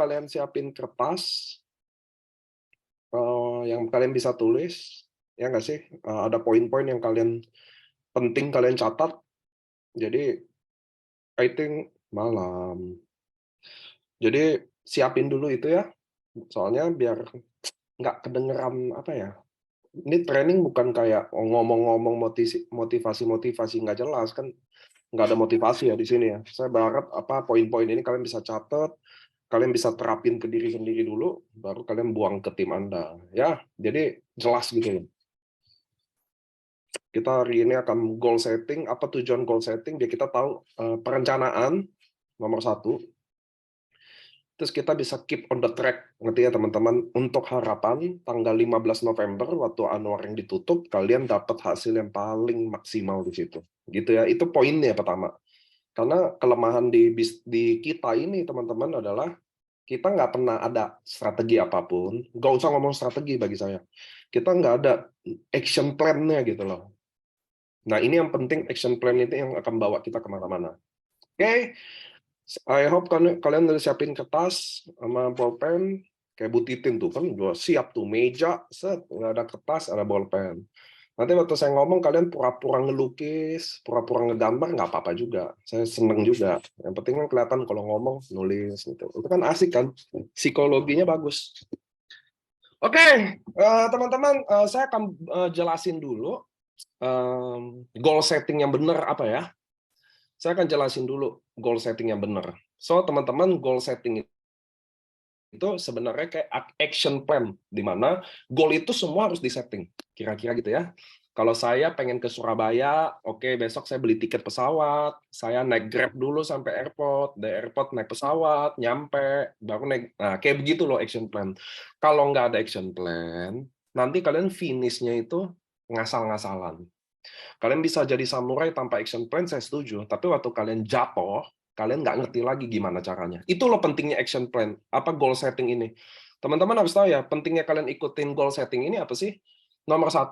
kalian siapin kertas yang kalian bisa tulis, ya nggak sih? Ada poin-poin yang penting kalian catat. Jadi, I think malam. Jadi siapin dulu itu ya, soalnya biar nggak kedengeran apa ya. Ini training bukan kayak ngomong-ngomong motivasi nggak jelas kan, nggak ada motivasi ya di sini ya. Saya berharap poin-poin ini kalian bisa catat, kalian bisa terapin ke diri sendiri dulu, baru kalian buang ke tim Anda. Ya, jadi jelas gitu ya. Kita hari ini akan goal setting. Apa tujuan goal setting? Biar kita tahu perencanaan nomor 1. Terus kita bisa keep on the track, ngerti ya teman-teman? Untuk harapan tanggal 15 November waktu Anwar yang ditutup, kalian dapat hasil yang paling maksimal di situ. Gitu ya. Itu poinnya pertama. Karena kelemahan di kita ini teman-teman adalah kita nggak pernah ada strategi apapun. Nggak usah ngomong strategi bagi saya. Kita nggak ada action plan-nya gitu loh. Nah, ini yang penting, action plan itu yang akan bawa kita kemana-mana. Oke, I hope kalian udah siapin kertas sama bolpen, kayak Bu Titin tuh, kan udah siap tuh, meja, set, nggak ada kertas, ada bolpen. Nanti waktu saya ngomong, kalian pura-pura ngelukis, pura-pura ngegambar, nggak apa-apa juga. Saya seneng juga. Yang penting kan kelihatan kalau ngomong, nulis, gitu. Itu kan asik kan, psikologinya bagus. Oke, teman-teman, saya akan jelasin dulu goal setting yang benar apa ya. Saya akan jelasin dulu goal setting yang benar. So, teman-teman, goal setting itu sebenarnya kayak action plan, di mana goal itu semua harus disetting. Kira-kira gitu ya. Kalau saya pengen ke Surabaya, oke, besok saya beli tiket pesawat, saya naik Grab dulu sampai airport, dari airport naik pesawat, nyampe, baru naik. Nah, kayak begitu loh action plan. Kalau nggak ada action plan, nanti kalian finishnya itu ngasal-ngasalan. Kalian bisa jadi samurai tanpa action plan, saya setuju. Tapi waktu kalian jatuh, kalian nggak ngerti lagi gimana caranya. Itu loh pentingnya action plan. Apa goal setting ini? Teman-teman harus tahu ya, pentingnya kalian ikutin goal setting ini apa sih? Nomor 1,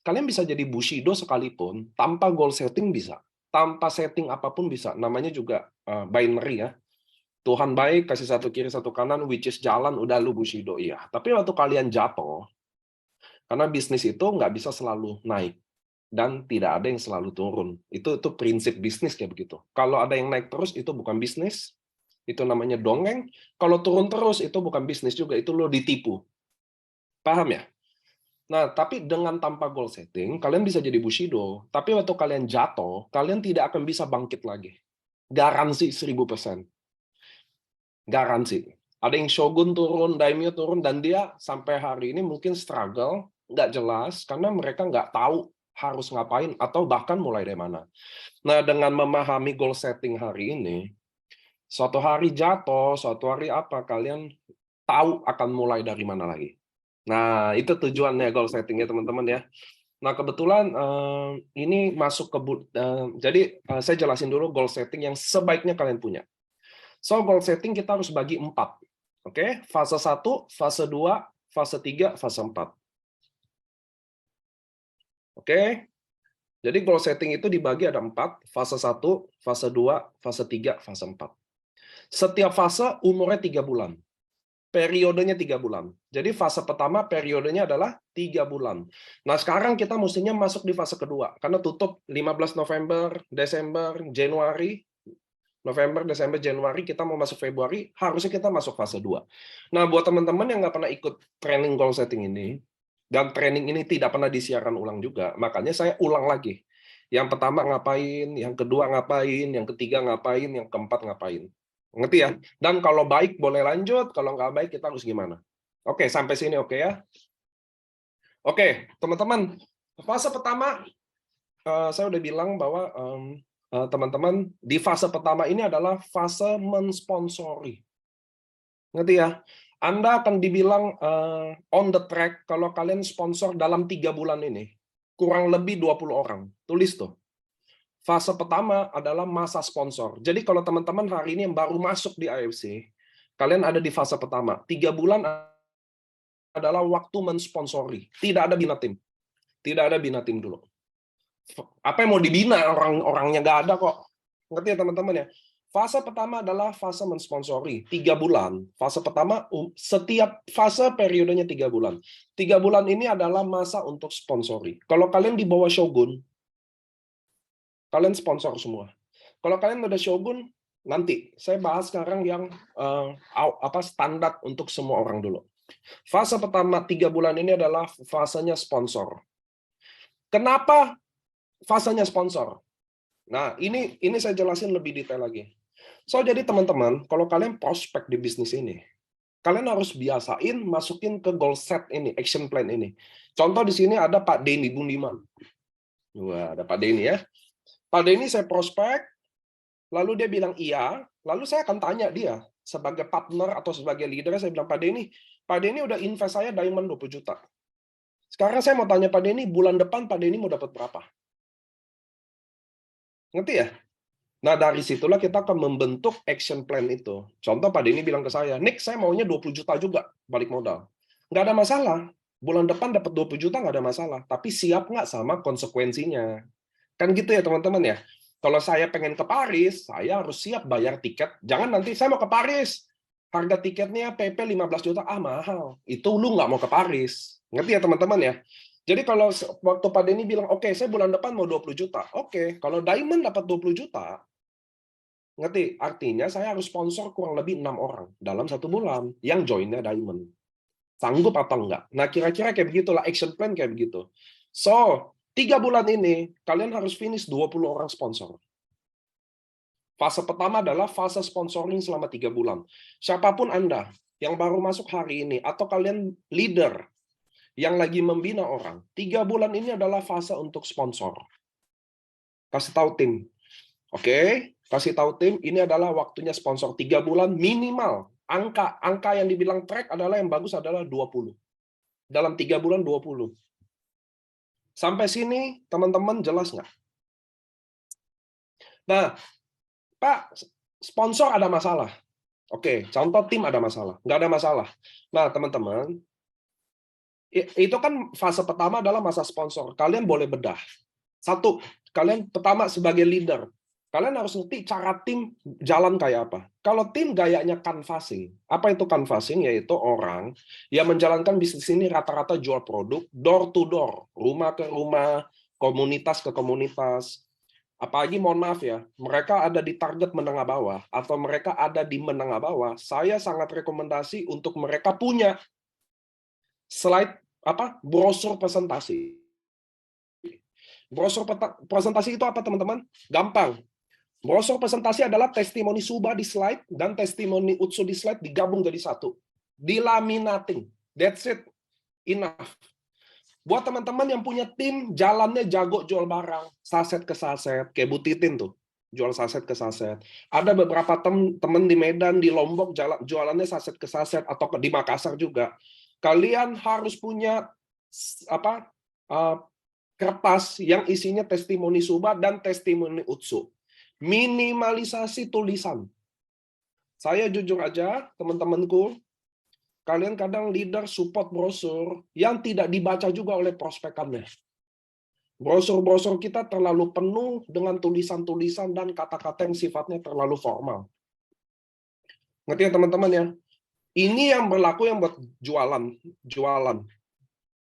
kalian bisa jadi Bushido sekalipun, tanpa goal setting bisa. Tanpa setting apapun bisa. Namanya juga binary ya. Tuhan baik, kasih satu kiri, satu kanan, which is jalan, udah lu Bushido. Iya. Tapi waktu kalian jatuh, karena bisnis itu nggak bisa selalu naik dan tidak ada yang selalu turun. Itu prinsip bisnis kayak begitu. Kalau ada yang naik terus itu bukan bisnis, itu namanya dongeng. Kalau turun terus itu bukan bisnis juga, itu lo ditipu. Paham ya? Nah, tapi dengan tanpa goal setting, kalian bisa jadi Bushido. Tapi waktu kalian jatuh, kalian tidak akan bisa bangkit lagi. Garansi 1000%. Garansi. Ada yang Shogun turun, Daimyo turun, dan dia sampai hari ini mungkin struggle, nggak jelas, karena mereka nggak tahu harus ngapain, atau bahkan mulai dari mana. Nah, dengan memahami goal setting hari ini, suatu hari jatuh, suatu hari apa, kalian tahu akan mulai dari mana lagi. Nah, itu tujuannya goal setting ya, teman-teman ya. Nah, kebetulan ini masuk ke... jadi, saya jelasin dulu goal setting yang sebaiknya kalian punya. So, goal setting kita harus bagi 4. Oke, fase 1, fase 2, fase 3, fase 4. Oke, jadi goal setting itu dibagi ada 4, fase 1, fase 2, fase 3, fase 4. Setiap fase umurnya 3 bulan. Periodenya 3 bulan. Jadi fase pertama periodenya adalah 3 bulan. Nah, sekarang kita mestinya masuk di fase kedua, karena tutup 15 November, Desember, Januari, November, Desember, Januari, kita mau masuk Februari, harusnya kita masuk fase 2. Nah, buat teman-teman yang nggak pernah ikut training goal setting ini, dan training ini tidak pernah disiarkan ulang juga, makanya saya ulang lagi. Yang pertama ngapain, yang kedua ngapain, yang ketiga ngapain, yang keempat ngapain. Ngerti ya? Dan kalau baik boleh lanjut, kalau nggak baik kita harus gimana. Oke, sampai sini oke ya? Oke, teman-teman, fase pertama, saya udah bilang bahwa teman-teman, di fase pertama ini adalah fase mensponsori. Ngerti ya? Anda akan dibilang on the track kalau kalian sponsor dalam 3 bulan ini. Kurang lebih 20 orang. Tulis tuh. Fase pertama adalah masa sponsor. Jadi kalau teman-teman hari ini yang baru masuk di AFC, kalian ada di fase pertama. 3 bulan adalah waktu mensponsori. Tidak ada bina tim. Tidak ada bina tim dulu. Apa yang mau dibina, orang-orangnya nggak ada kok. Ngerti ya teman-teman ya? Fase pertama adalah fase mensponsori, 3 bulan. Fase pertama, setiap fase periodenya 3 bulan. 3 bulan ini adalah masa untuk sponsori. Kalau kalian di bawah Shogun, kalian sponsor semua. Kalau kalian udah Shogun, nanti saya bahas sekarang yang standar untuk semua orang dulu. Fase pertama 3 bulan ini adalah fasenya sponsor. Kenapa fasenya sponsor? Nah, ini saya jelasin lebih detail lagi. So, jadi teman-teman, kalau kalian prospek di bisnis ini, kalian harus biasain masukin ke goal set ini, action plan ini. Contoh di sini ada Pak Denny Bundiman. Wah, ada Pak Denny ya. Pak Denny saya prospek, lalu dia bilang iya, lalu saya akan tanya dia, sebagai partner atau sebagai leader, saya bilang, Pak Denny udah invest saya diamond 20 juta. Sekarang saya mau tanya Pak Denny, bulan depan Pak Denny mau dapat berapa? Ngerti ya? Nah, dari situlah kita akan membentuk action plan itu. Contoh Pak Denny bilang ke saya, Nick, saya maunya 20 juta juga balik modal. Nggak ada masalah. Bulan depan dapat 20 juta nggak ada masalah. Tapi siap nggak sama konsekuensinya? Kan gitu ya teman-teman ya. Kalau saya pengen ke Paris, saya harus siap bayar tiket. Jangan nanti saya mau ke Paris. Harga tiketnya PP 15 juta. Ah, mahal. Itu lu nggak mau ke Paris. Ngerti ya teman-teman ya? Jadi kalau waktu Pak Denny bilang, oke, saya bulan depan mau 20 juta. Oke, kalau Diamond dapat 20 juta, ngerti? Artinya saya harus sponsor kurang lebih 6 orang dalam 1 bulan yang joinnya Diamond. Sanggup atau enggak? Nah, kira-kira kayak begitulah, action plan kayak begitu. So, 3 bulan ini, kalian harus finish 20 orang sponsor. Fase pertama adalah fase sponsoring selama 3 bulan. Siapapun Anda yang baru masuk hari ini, atau kalian leader yang lagi membina orang, 3 bulan ini adalah fase untuk sponsor. Kasih tahu tim. Oke, kasih tahu tim, ini adalah waktunya sponsor 3 bulan minimal. Angka yang dibilang track adalah yang bagus adalah 20. Dalam 3 bulan 20. Sampai sini teman-teman jelas nggak? Nah, Pak, sponsor ada masalah. Oke, contoh tim ada masalah. Nggak ada masalah. Nah, teman-teman, itu kan fase pertama adalah masa sponsor. Kalian boleh bedah. Satu, kalian pertama sebagai leader, kalian harus ngerti cara tim jalan kayak apa. Kalau tim gayanya canvassing, apa itu canvassing? Yaitu orang yang menjalankan bisnis ini rata-rata jual produk, door to door, rumah ke rumah, komunitas ke komunitas. Apalagi mohon maaf ya, mereka ada di target menengah bawah, atau mereka ada di menengah bawah, saya sangat rekomendasi untuk mereka punya slide brosur presentasi. Brosur presentasi itu apa teman-teman? Gampang. Brosur presentasi adalah testimoni Suba di slide dan testimoni Utsu di slide digabung jadi satu. Dilaminating. That's it. Enough. Buat teman-teman yang punya tim, jalannya jago jual barang. Saset ke saset. Kayak Bu Titin tuh. Jual saset ke saset. Ada beberapa teman di Medan, di Lombok, jualannya saset ke saset. Atau di Makassar juga. Kalian harus punya kertas yang isinya testimoni Suba dan testimoni Utsu. Minimalisasi tulisan. Saya jujur aja, teman-temanku, kalian kadang leader support brosur yang tidak dibaca juga oleh prospekannya. Brosur-brosur kita terlalu penuh dengan tulisan-tulisan dan kata-kata yang sifatnya terlalu formal. Ngerti ya teman-teman ya? Ini yang berlaku yang buat jualan.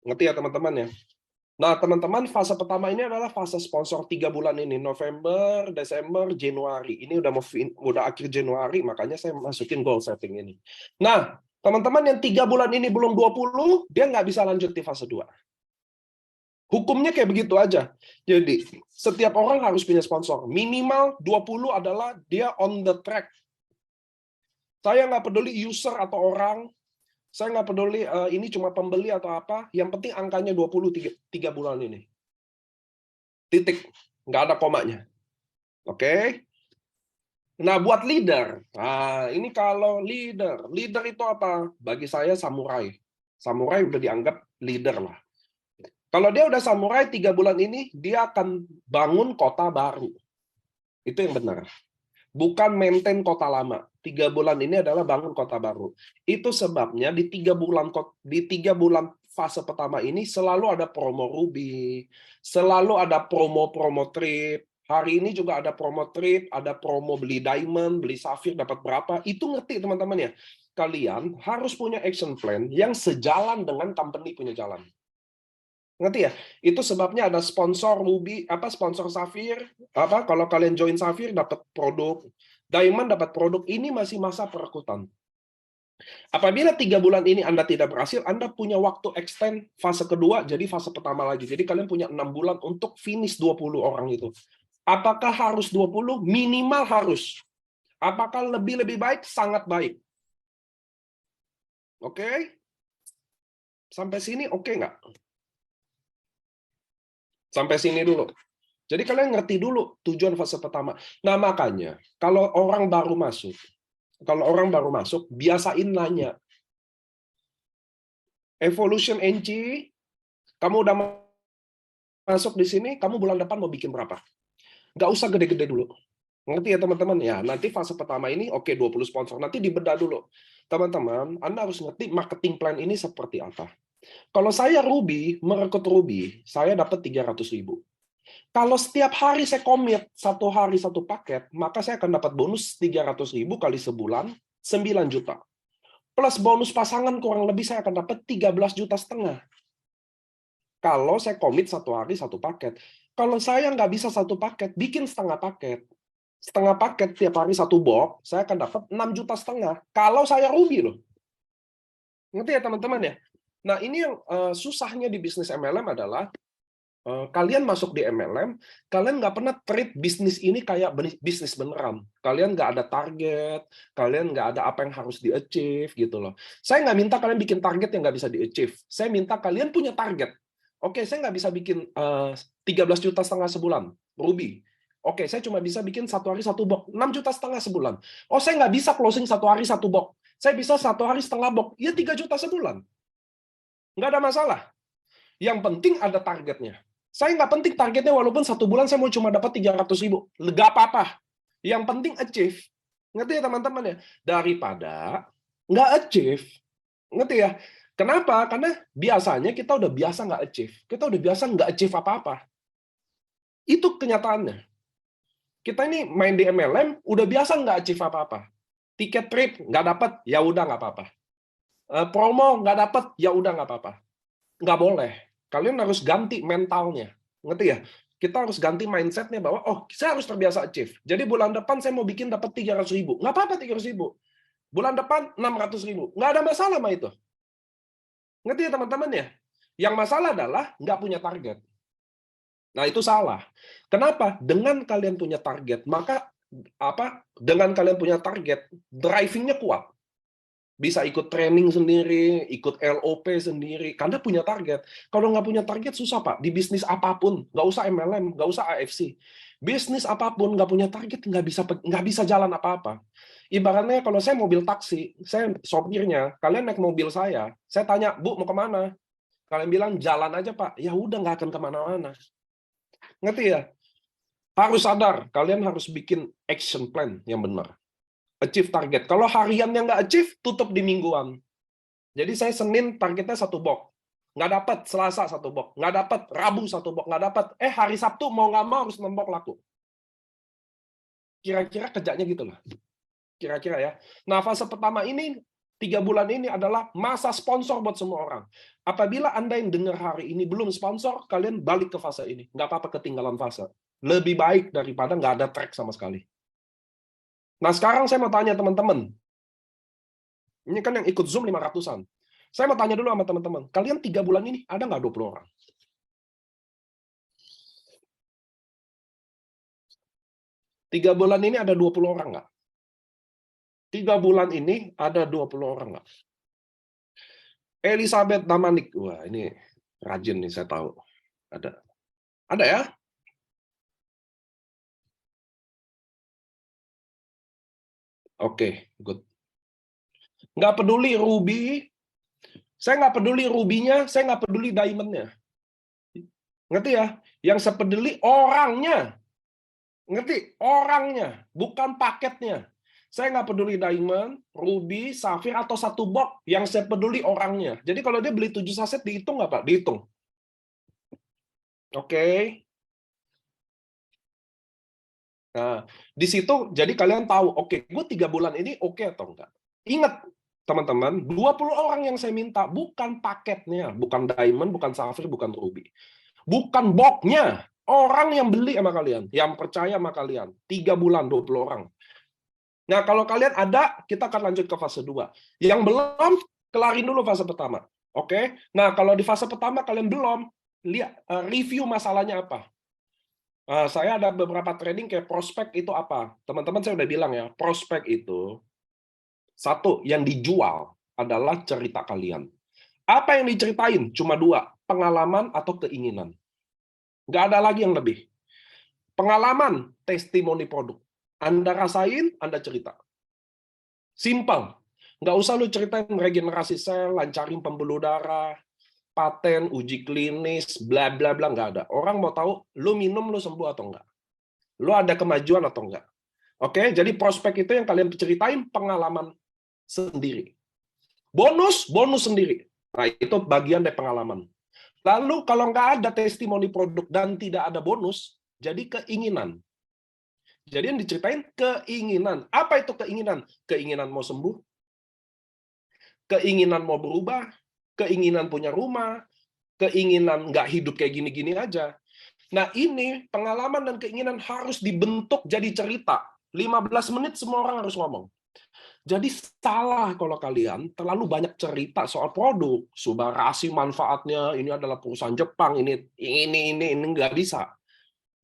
Ngerti ya teman-teman ya? Nah, teman-teman, fase pertama ini adalah fase sponsor 3 bulan ini, November, Desember, Januari. Ini udah akhir Januari, makanya saya masukin goal setting ini. Nah, teman-teman yang 3 bulan ini belum 20, dia nggak bisa lanjut di fase 2. Hukumnya kayak begitu aja. Jadi, setiap orang harus punya sponsor. Minimal 20 adalah dia on the track. Saya nggak peduli user atau orang, saya nggak peduli ini cuma pembeli atau apa, yang penting angkanya 20 3 bulan ini. Titik. Nggak ada komanya. Oke? Nah, buat leader. Nah, ini kalau leader. Leader itu apa? Bagi saya samurai. Samurai udah dianggap leader lah. Kalau dia udah samurai 3 bulan ini, dia akan bangun kota baru. Itu yang benar. Bukan maintain kota lama. 3 bulan ini adalah bangun kota baru. Itu sebabnya di 3 bulan fase pertama ini selalu ada promo Ruby, selalu ada promo trip. Hari ini juga ada promo trip, ada promo beli diamond, beli safir dapat berapa. Itu ngerti teman-teman ya. Kalian harus punya action plan yang sejalan dengan company punya jalan. Ngerti ya? Itu sebabnya ada sponsor Ruby, sponsor Safir, kalau kalian join Safir dapat produk, Diamond dapat produk. Ini masih masa perekrutan. Apabila 3 bulan ini Anda tidak berhasil, Anda punya waktu extend fase kedua jadi fase pertama lagi. Jadi kalian punya 6 bulan untuk finish 20 orang itu. Apakah harus 20? Minimal harus. Apakah lebih baik? Sangat baik. Oke? Sampai sini oke nggak? Sampai sini dulu. Jadi kalian ngerti dulu tujuan fase pertama. Nah, makanya kalau orang baru masuk, biasain nanya. Evolution NC, kamu udah masuk di sini, kamu bulan depan mau bikin berapa? Nggak usah gede-gede dulu. Ngerti ya teman-teman? Ya, nanti fase pertama ini oke 20 sponsor. Nanti dibedah dulu. Teman-teman, Anda harus ngerti marketing plan ini seperti apa. Kalau saya merekrut Ruby, saya dapat 300.000. Kalau setiap hari saya komit, 1 hari 1 paket, maka saya akan dapat bonus 300.000 kali sebulan, 9 juta. Plus bonus pasangan kurang lebih saya akan dapat 13,5 juta. Kalau saya komit 1 hari 1 paket. Kalau saya nggak bisa 1 paket, bikin setengah paket. Setengah paket tiap hari 1 box, saya akan dapat 6,5 juta. Kalau saya rugi loh. Ngerti ya teman-teman ya? Nah ini yang susahnya di bisnis MLM adalah kalian masuk di MLM, kalian nggak pernah treat bisnis ini kayak bisnis beneran. Kalian nggak ada target, kalian nggak ada apa yang harus di-achieve gitu loh. Saya nggak minta kalian bikin target yang nggak bisa di-achieve. Saya minta kalian punya target. Oke, saya nggak bisa bikin 13,5 juta sebulan, Ruby. Oke, saya cuma bisa bikin 1 hari 1 box, 6,5 juta sebulan. Oh, saya nggak bisa closing 1 hari 1 box. Saya bisa 1 hari setengah box, ya 3 juta sebulan. Nggak ada masalah. Yang penting ada targetnya. Saya nggak penting targetnya walaupun 1 bulan saya mau cuma dapat 300.000. Nggak apa-apa. Yang penting achieve. Ngerti ya teman-teman ya? Daripada nggak achieve. Ngerti ya? Kenapa? Karena biasanya kita udah biasa nggak achieve. Kita udah biasa nggak achieve apa-apa. Itu kenyataannya. Kita ini main di MLM, udah biasa nggak achieve apa-apa. Tiket trip nggak dapat, ya udah nggak apa-apa. Promo nggak dapat, ya udah nggak apa-apa. Nggak boleh. Kalian harus ganti mentalnya. Ngerti ya? Kita harus ganti mindset-nya bahwa, oh, saya harus terbiasa achieve. Jadi bulan depan saya mau bikin dapat 300.000. Nggak apa-apa 300.000. Bulan depan 600.000. Nggak ada masalah sama itu. Ngerti ya teman-teman ya? Yang masalah adalah nggak punya target. Nah, itu salah. Kenapa? Dengan kalian punya target, maka dengan kalian punya target, driving-nya kuat. Bisa ikut training sendiri, ikut LOP sendiri, karena punya target. Kalau nggak punya target, susah, Pak. Di bisnis apapun, nggak usah MLM, nggak usah AFC. Bisnis apapun, nggak punya target, nggak bisa jalan apa-apa. Ibaratnya kalau saya mobil taksi, saya sopirnya, kalian naik mobil saya tanya, Bu, mau kemana? Kalian bilang, jalan aja, Pak. Ya udah, nggak akan kemana-mana. Ngerti ya? Harus sadar, kalian harus bikin action plan yang benar. Achieve target. Kalau hariannya nggak achieve, tutup di mingguan. Jadi saya Senin targetnya 1 box. Nggak dapat, Selasa 1 box. Nggak dapat, Rabu 1 box. Nggak dapat. Hari Sabtu mau nggak mau harus 6 box laku. Kira-kira kerjanya gitu lah. Kira-kira ya. Nah, fase pertama ini, 3 bulan ini adalah masa sponsor buat semua orang. Apabila Anda yang dengar hari ini belum sponsor, kalian balik ke fase ini. Nggak apa-apa ketinggalan fase. Lebih baik daripada nggak ada track sama sekali. Nah, sekarang saya mau tanya teman-teman. Ini kan yang ikut Zoom 500-an. Saya mau tanya dulu sama teman-teman. Kalian 3 bulan ini ada nggak 20 orang? 3 bulan ini ada 20 orang nggak? 3 bulan ini ada 20 orang nggak? Elizabeth Damanik. Wah, ini rajin nih, saya tahu. Ada. Ada ya? Oke, good. Nggak peduli Ruby. Saya nggak peduli Ruby-nya, saya nggak peduli Diamond-nya. Ngerti ya? Yang saya peduli orangnya. Ngerti? Orangnya, bukan paketnya. Saya nggak peduli Diamond, Ruby, Safir, atau 1 box. Yang saya peduli orangnya. Jadi kalau dia beli 7 saset, dihitung nggak, Pak? Dihitung. Oke. Nah, di situ jadi kalian tahu, oke, gue 3 bulan ini oke atau enggak. Ingat, teman-teman, 20 orang yang saya minta bukan paketnya, bukan diamond, bukan sapphire, bukan ruby. Bukan boxnya, orang yang beli sama kalian, yang percaya sama kalian. 3 bulan, 20 orang. Nah, kalau kalian ada, kita akan lanjut ke fase 2. Yang belum, kelarin dulu fase pertama. Oke? Nah, kalau di fase pertama kalian belum, lihat review masalahnya apa. Saya ada beberapa trading kayak prospek itu apa. Teman-teman saya udah bilang ya, prospek itu, satu, yang dijual adalah cerita kalian. Apa yang diceritain? Cuma 2, pengalaman atau keinginan. Nggak ada lagi yang lebih. Pengalaman, testimoni produk. Anda rasain, Anda cerita. Simple. Nggak usah lu ceritain regenerasi sel, lancarin pembuluh darah, paten, uji klinis, bla bla bla, nggak ada. Orang mau tahu, lu minum, lu sembuh atau enggak. Lu ada kemajuan atau enggak. Oke, jadi prospek itu yang kalian ceritain pengalaman sendiri. Bonus sendiri. Nah, itu bagian dari pengalaman. Lalu kalau nggak ada testimoni produk dan tidak ada bonus, jadi keinginan. Jadi yang diceritain keinginan. Apa itu keinginan? Keinginan mau sembuh, keinginan mau berubah, keinginan punya rumah, keinginan nggak hidup kayak gini-gini aja. Nah, ini pengalaman dan keinginan harus dibentuk jadi cerita. 15 menit semua orang harus ngomong. Jadi salah kalau kalian terlalu banyak cerita soal produk, Subarasi manfaatnya, ini adalah perusahaan Jepang, ini nggak bisa.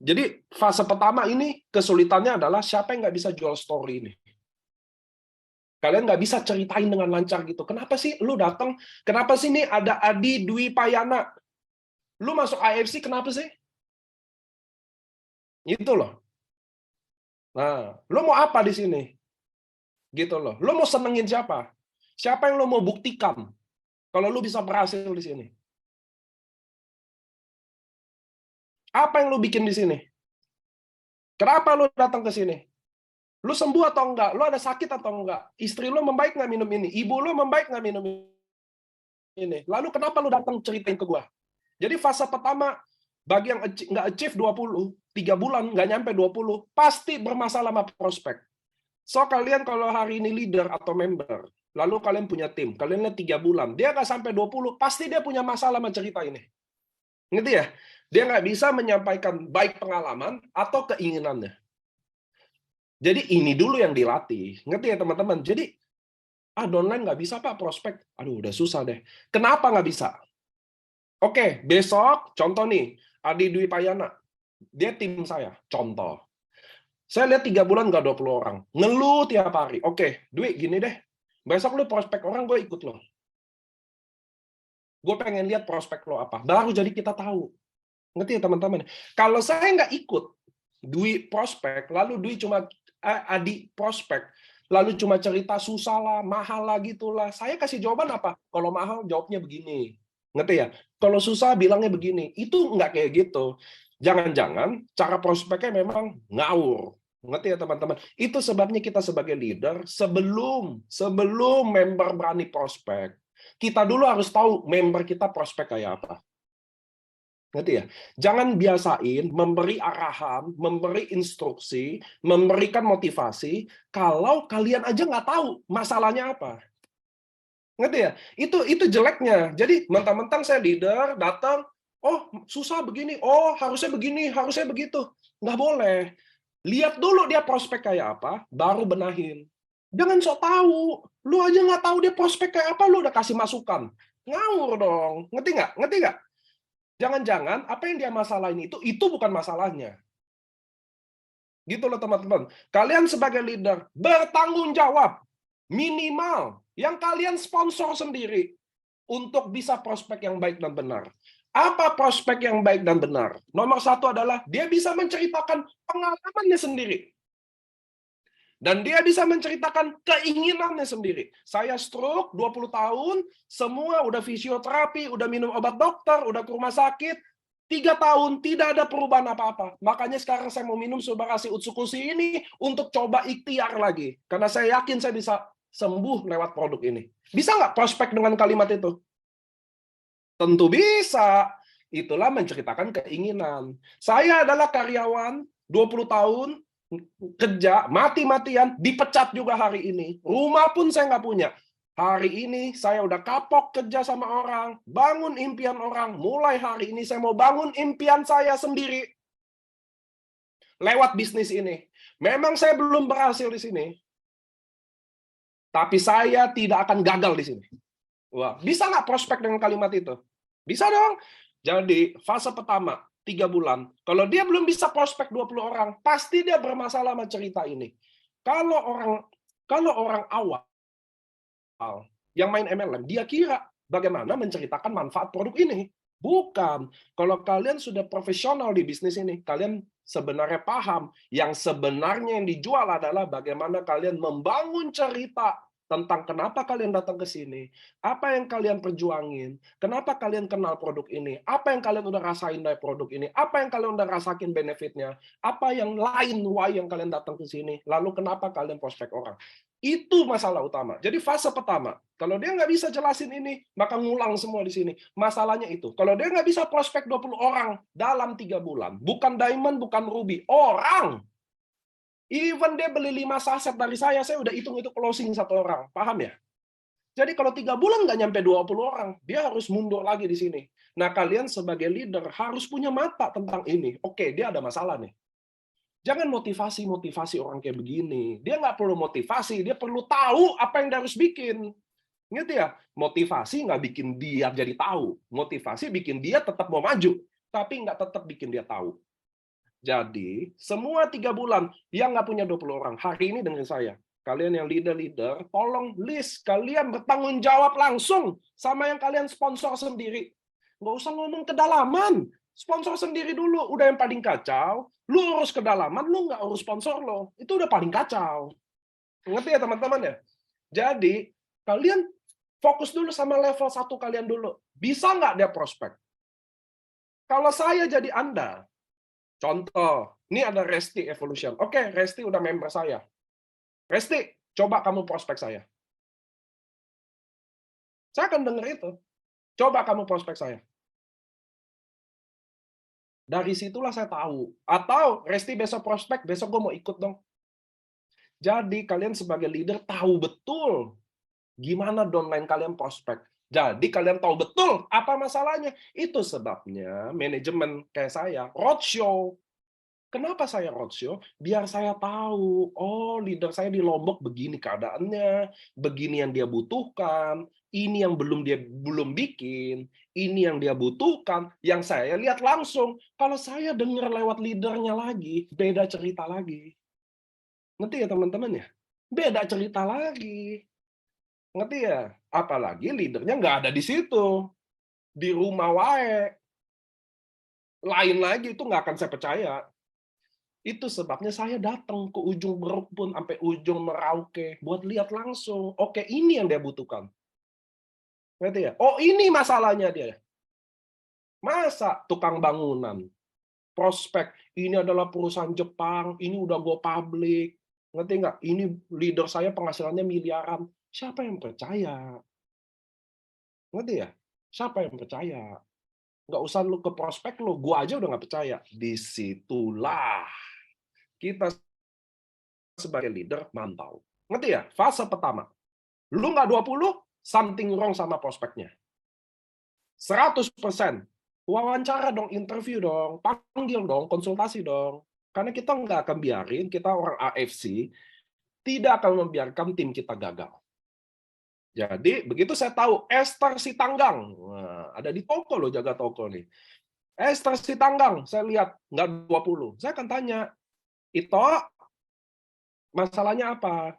Jadi fase pertama ini kesulitannya adalah siapa yang nggak bisa jual story ini. Kalian nggak bisa ceritain dengan lancar gitu. Kenapa sih lu datang? Kenapa sih ini ada Adi Dwi Payana? Lu masuk AFC kenapa sih? Itu loh. Nah, lu mau apa di sini? Gitu loh. Lu mau senengin siapa? Siapa yang lu mau buktikan kalau lu bisa berhasil di sini? Apa yang lu bikin di sini? Kenapa lu datang ke sini? Lu sembuh atau enggak? Lu ada sakit atau enggak? Istri lu membaik nggak minum ini? Ibu lu membaik nggak minum ini? Lalu kenapa lu datang ceritain ke gua? Jadi fase pertama, bagi yang nggak achieve 20, 3 bulan, nggak nyampe 20, pasti bermasalah sama prospek. So, kalian kalau hari ini leader atau member, lalu kalian punya tim, kalian lihat 3 bulan, dia nggak sampai 20, pasti dia punya masalah sama cerita ini. Ngerti ya? Dia nggak bisa menyampaikan baik pengalaman atau keinginannya. Jadi ini dulu yang dilatih. Ngerti ya teman-teman? Jadi, online nggak bisa Pak prospek. Aduh, udah susah deh. Kenapa nggak bisa? Oke, besok, contoh nih, Adi Dwi Payana. Dia tim saya, contoh. Saya lihat 3 bulan nggak 20 orang. Ngeluh tiap hari. Oke, Dwi, gini deh. Besok lu prospek orang, gue ikut lo. Gue pengen lihat prospek lo apa. Baru jadi kita tahu. Ngerti ya teman-teman? Kalau saya nggak ikut Dwi prospek, lalu Dwi cuma Adi prospek, lalu cuma cerita susah lah, mahal lah gitulah. Saya kasih jawaban apa? Kalau mahal jawabnya begini. Ngerti ya? Kalau susah bilangnya begini. Itu nggak kayak gitu. Jangan-jangan cara prospeknya memang ngawur. Ngerti ya teman-teman? Itu sebabnya kita sebagai leader sebelum member berani prospek, kita dulu harus tahu member kita prospek kayak apa. Ngerti ya? Jangan biasain memberi arahan, memberi instruksi, memberikan motivasi, kalau kalian aja nggak tahu masalahnya apa. Ngerti ya? Itu jeleknya. Jadi mentang-mentang saya leader, datang, oh susah begini, oh harusnya begini, harusnya begitu. Nggak boleh. Lihat dulu dia prospek kayak apa, baru benahin. Jangan sok tahu. Lu aja nggak tahu dia prospek kayak apa, lu udah kasih masukan. Ngawur dong. Ngerti nggak? Ngerti nggak? Jangan-jangan apa yang dia masalahin itu bukan masalahnya. Gitu loh teman-teman. Kalian sebagai leader bertanggung jawab minimal yang kalian sponsor sendiri untuk bisa prospek yang baik dan benar. Apa prospek yang baik dan benar? Nomor satu adalah dia bisa menceritakan pengalamannya sendiri. Dan dia bisa menceritakan keinginannya sendiri. Saya stroke 20 tahun, semua udah fisioterapi, udah minum obat dokter, udah ke rumah sakit, 3 tahun tidak ada perubahan apa-apa. Makanya sekarang saya mau minum Subarasi Utsukushi ini untuk coba ikhtiar lagi. Karena saya yakin saya bisa sembuh lewat produk ini. Bisa nggak prospek dengan kalimat itu? Tentu bisa. Itulah menceritakan keinginan. Saya adalah karyawan 20 tahun, kerja mati-matian, dipecat juga hari ini. Rumah pun saya nggak punya. Hari ini saya udah kapok kerja sama orang, bangun impian orang. Mulai hari ini saya mau bangun impian saya sendiri lewat bisnis ini. Memang saya belum berhasil di sini, tapi saya tidak akan gagal di sini. Wah, bisa nggak prospek dengan kalimat itu? Bisa dong. Jadi, fase pertama, 3 bulan. Kalau dia belum bisa prospek 20 orang, pasti dia bermasalah sama cerita ini. Kalau orang awal yang main MLM, dia kira bagaimana menceritakan manfaat produk ini. Bukan. Kalau kalian sudah profesional di bisnis ini, kalian sebenarnya paham. Yang sebenarnya yang dijual adalah bagaimana kalian membangun cerita tentang kenapa kalian datang ke sini, apa yang kalian perjuangin, kenapa kalian kenal produk ini, apa yang kalian udah rasain dari produk ini, apa yang kalian udah rasakin benefitnya, apa yang lain why yang kalian datang ke sini, lalu kenapa kalian prospek orang. Itu masalah utama. Jadi fase pertama, kalau dia nggak bisa jelasin ini, maka ngulang semua di sini. Masalahnya itu, kalau dia nggak bisa prospek 20 orang dalam 3 bulan, bukan diamond, bukan ruby, orang. Even dia beli 5 saset dari saya udah hitung itu closing 1 orang. Paham ya? Jadi kalau 3 bulan nggak nyampe 20 orang, dia harus mundur lagi di sini. Nah, kalian sebagai leader harus punya mata tentang ini. Oke, dia ada masalah nih. Jangan motivasi orang kayak begini. Dia nggak perlu motivasi, dia perlu tahu apa yang dia harus bikin. Ingat ya, motivasi nggak bikin dia jadi tahu. Motivasi bikin dia tetap mau maju, tapi nggak tetap bikin dia tahu. Jadi, semua 3 bulan, yang nggak punya 20 orang, hari ini dengan saya. Kalian yang leader-leader, tolong list, kalian bertanggung jawab langsung sama yang kalian sponsor sendiri. Nggak usah ngomong kedalaman. Sponsor sendiri dulu, udah yang paling kacau. Lu urus kedalaman, lu nggak urus sponsor lo. Itu udah paling kacau. Ngerti ya teman-teman ya? Jadi, kalian fokus dulu sama level 1 kalian dulu. Bisa nggak dia prospek? Kalau saya jadi Anda, contoh, ini ada Resti Evolution. Oke, Resti udah member saya. Resti, coba kamu prospek saya. Saya akan dengar itu. Coba kamu prospek saya. Dari situlah saya tahu. Atau Resti besok prospek, besok gue mau ikut dong. Jadi kalian sebagai leader tahu betul gimana downline kalian prospek. Jadi kalian tahu betul apa masalahnya. Itu sebabnya manajemen kayak saya, roadshow. Kenapa saya roadshow? Biar saya tahu, oh leader saya di Lombok begini keadaannya, begini yang dia butuhkan, ini yang dia belum bikin, ini yang dia butuhkan, yang saya lihat langsung. Kalau saya dengar lewat leadernya lagi, beda cerita lagi. Ngerti ya teman-teman ya? Beda cerita lagi. Ngerti ya? Apalagi leadernya nggak ada di situ. Di rumah wae. Lain lagi, itu nggak akan saya percaya. Itu sebabnya saya datang ke ujung Beruk pun, sampai ujung Merauke, buat lihat langsung. Oke, ini yang dia butuhkan. Ngerti ya? Oh, ini masalahnya dia. Masa tukang bangunan, prospek, ini adalah perusahaan Jepang, ini udah go public. Ngerti nggak? Ini leader saya penghasilannya miliaran. Siapa yang percaya? Ngerti ya? Siapa yang percaya? Nggak usah lu ke prospek lu, gua aja udah nggak percaya. Disitulah kita sebagai leader mantau. Ngerti ya? Fase pertama. Lu nggak 20, something wrong sama prospeknya. 100%. Wawancara dong, interview dong, panggil dong, konsultasi dong. Karena kita nggak akan biarin, kita orang AFC, tidak akan membiarkan tim kita gagal. Jadi, begitu saya tahu, Esther Sitanggang, nah, ada di toko loh, jaga toko nih. Esther Sitanggang, saya lihat, nggak 20. Saya akan tanya, Ito, masalahnya apa?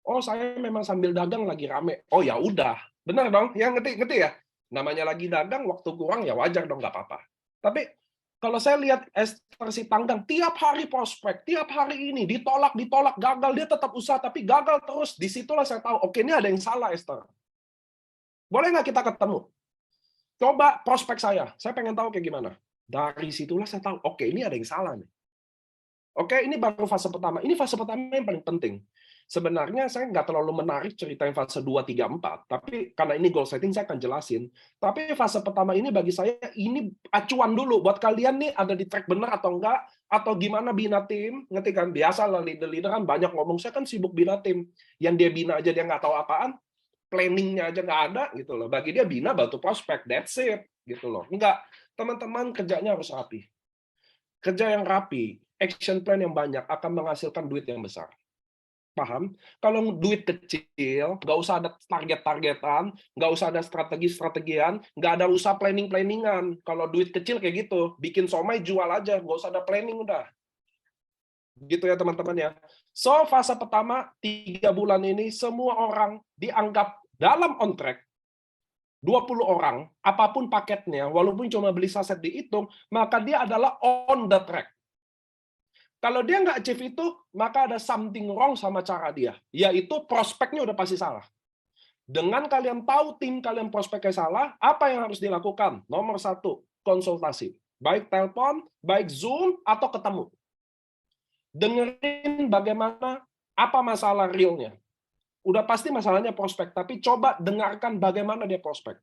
Oh, saya memang sambil dagang lagi rame. Oh, ya udah. Benar dong? Ya, ngerti ya? Namanya lagi dagang, waktu kurang, ya wajar dong, nggak apa-apa. Tapi, kalau saya lihat Esther Sitanggang, tiap hari prospek, tiap hari ini, ditolak, gagal, dia tetap usaha, tapi gagal terus. Disitulah saya tahu, oke, ini ada yang salah, Esther. Boleh nggak kita ketemu? Coba prospek saya pengen tahu kayak gimana. Dari situlah saya tahu, oke, ini ada yang salah nih. Oke, ini baru fase pertama. Ini fase pertama yang paling penting. Sebenarnya saya nggak terlalu menarik cerita yang fase 2, 3, 4, tapi karena ini goal setting saya akan jelasin. Tapi fase pertama ini bagi saya ini acuan dulu buat kalian nih ada di track benar atau enggak, atau gimana bina tim, ngerti kan? Biasa lah leader-leader kan banyak ngomong, saya kan sibuk bina tim. Yang dia bina aja dia nggak tahu apaan, planningnya aja nggak ada gitu loh. Bagi dia bina bantu prospek, that's it gitu loh. Enggak, teman-teman kerjanya harus rapi. Kerja yang rapi, action plan yang banyak akan menghasilkan duit yang besar. Paham? Kalau duit kecil, nggak usah ada target-targetan, nggak usah ada strategi-strategian, nggak ada usah planning-planningan. Kalau duit kecil kayak gitu, bikin somai jual aja, nggak usah ada planning udah. Gitu ya teman-teman ya. So, fase pertama, 3 bulan ini, semua orang dianggap dalam on track. 20 orang, apapun paketnya, walaupun cuma beli saset dihitung, maka dia adalah on the track. Kalau dia nggak achieve itu, maka ada something wrong sama cara dia. Yaitu prospeknya udah pasti salah. Dengan kalian tahu tim kalian prospeknya salah, apa yang harus dilakukan? Nomor 1, konsultasi. Baik telepon, baik Zoom, atau ketemu. Dengerin bagaimana, apa masalah realnya. Udah pasti masalahnya prospek, tapi coba dengarkan bagaimana dia prospek.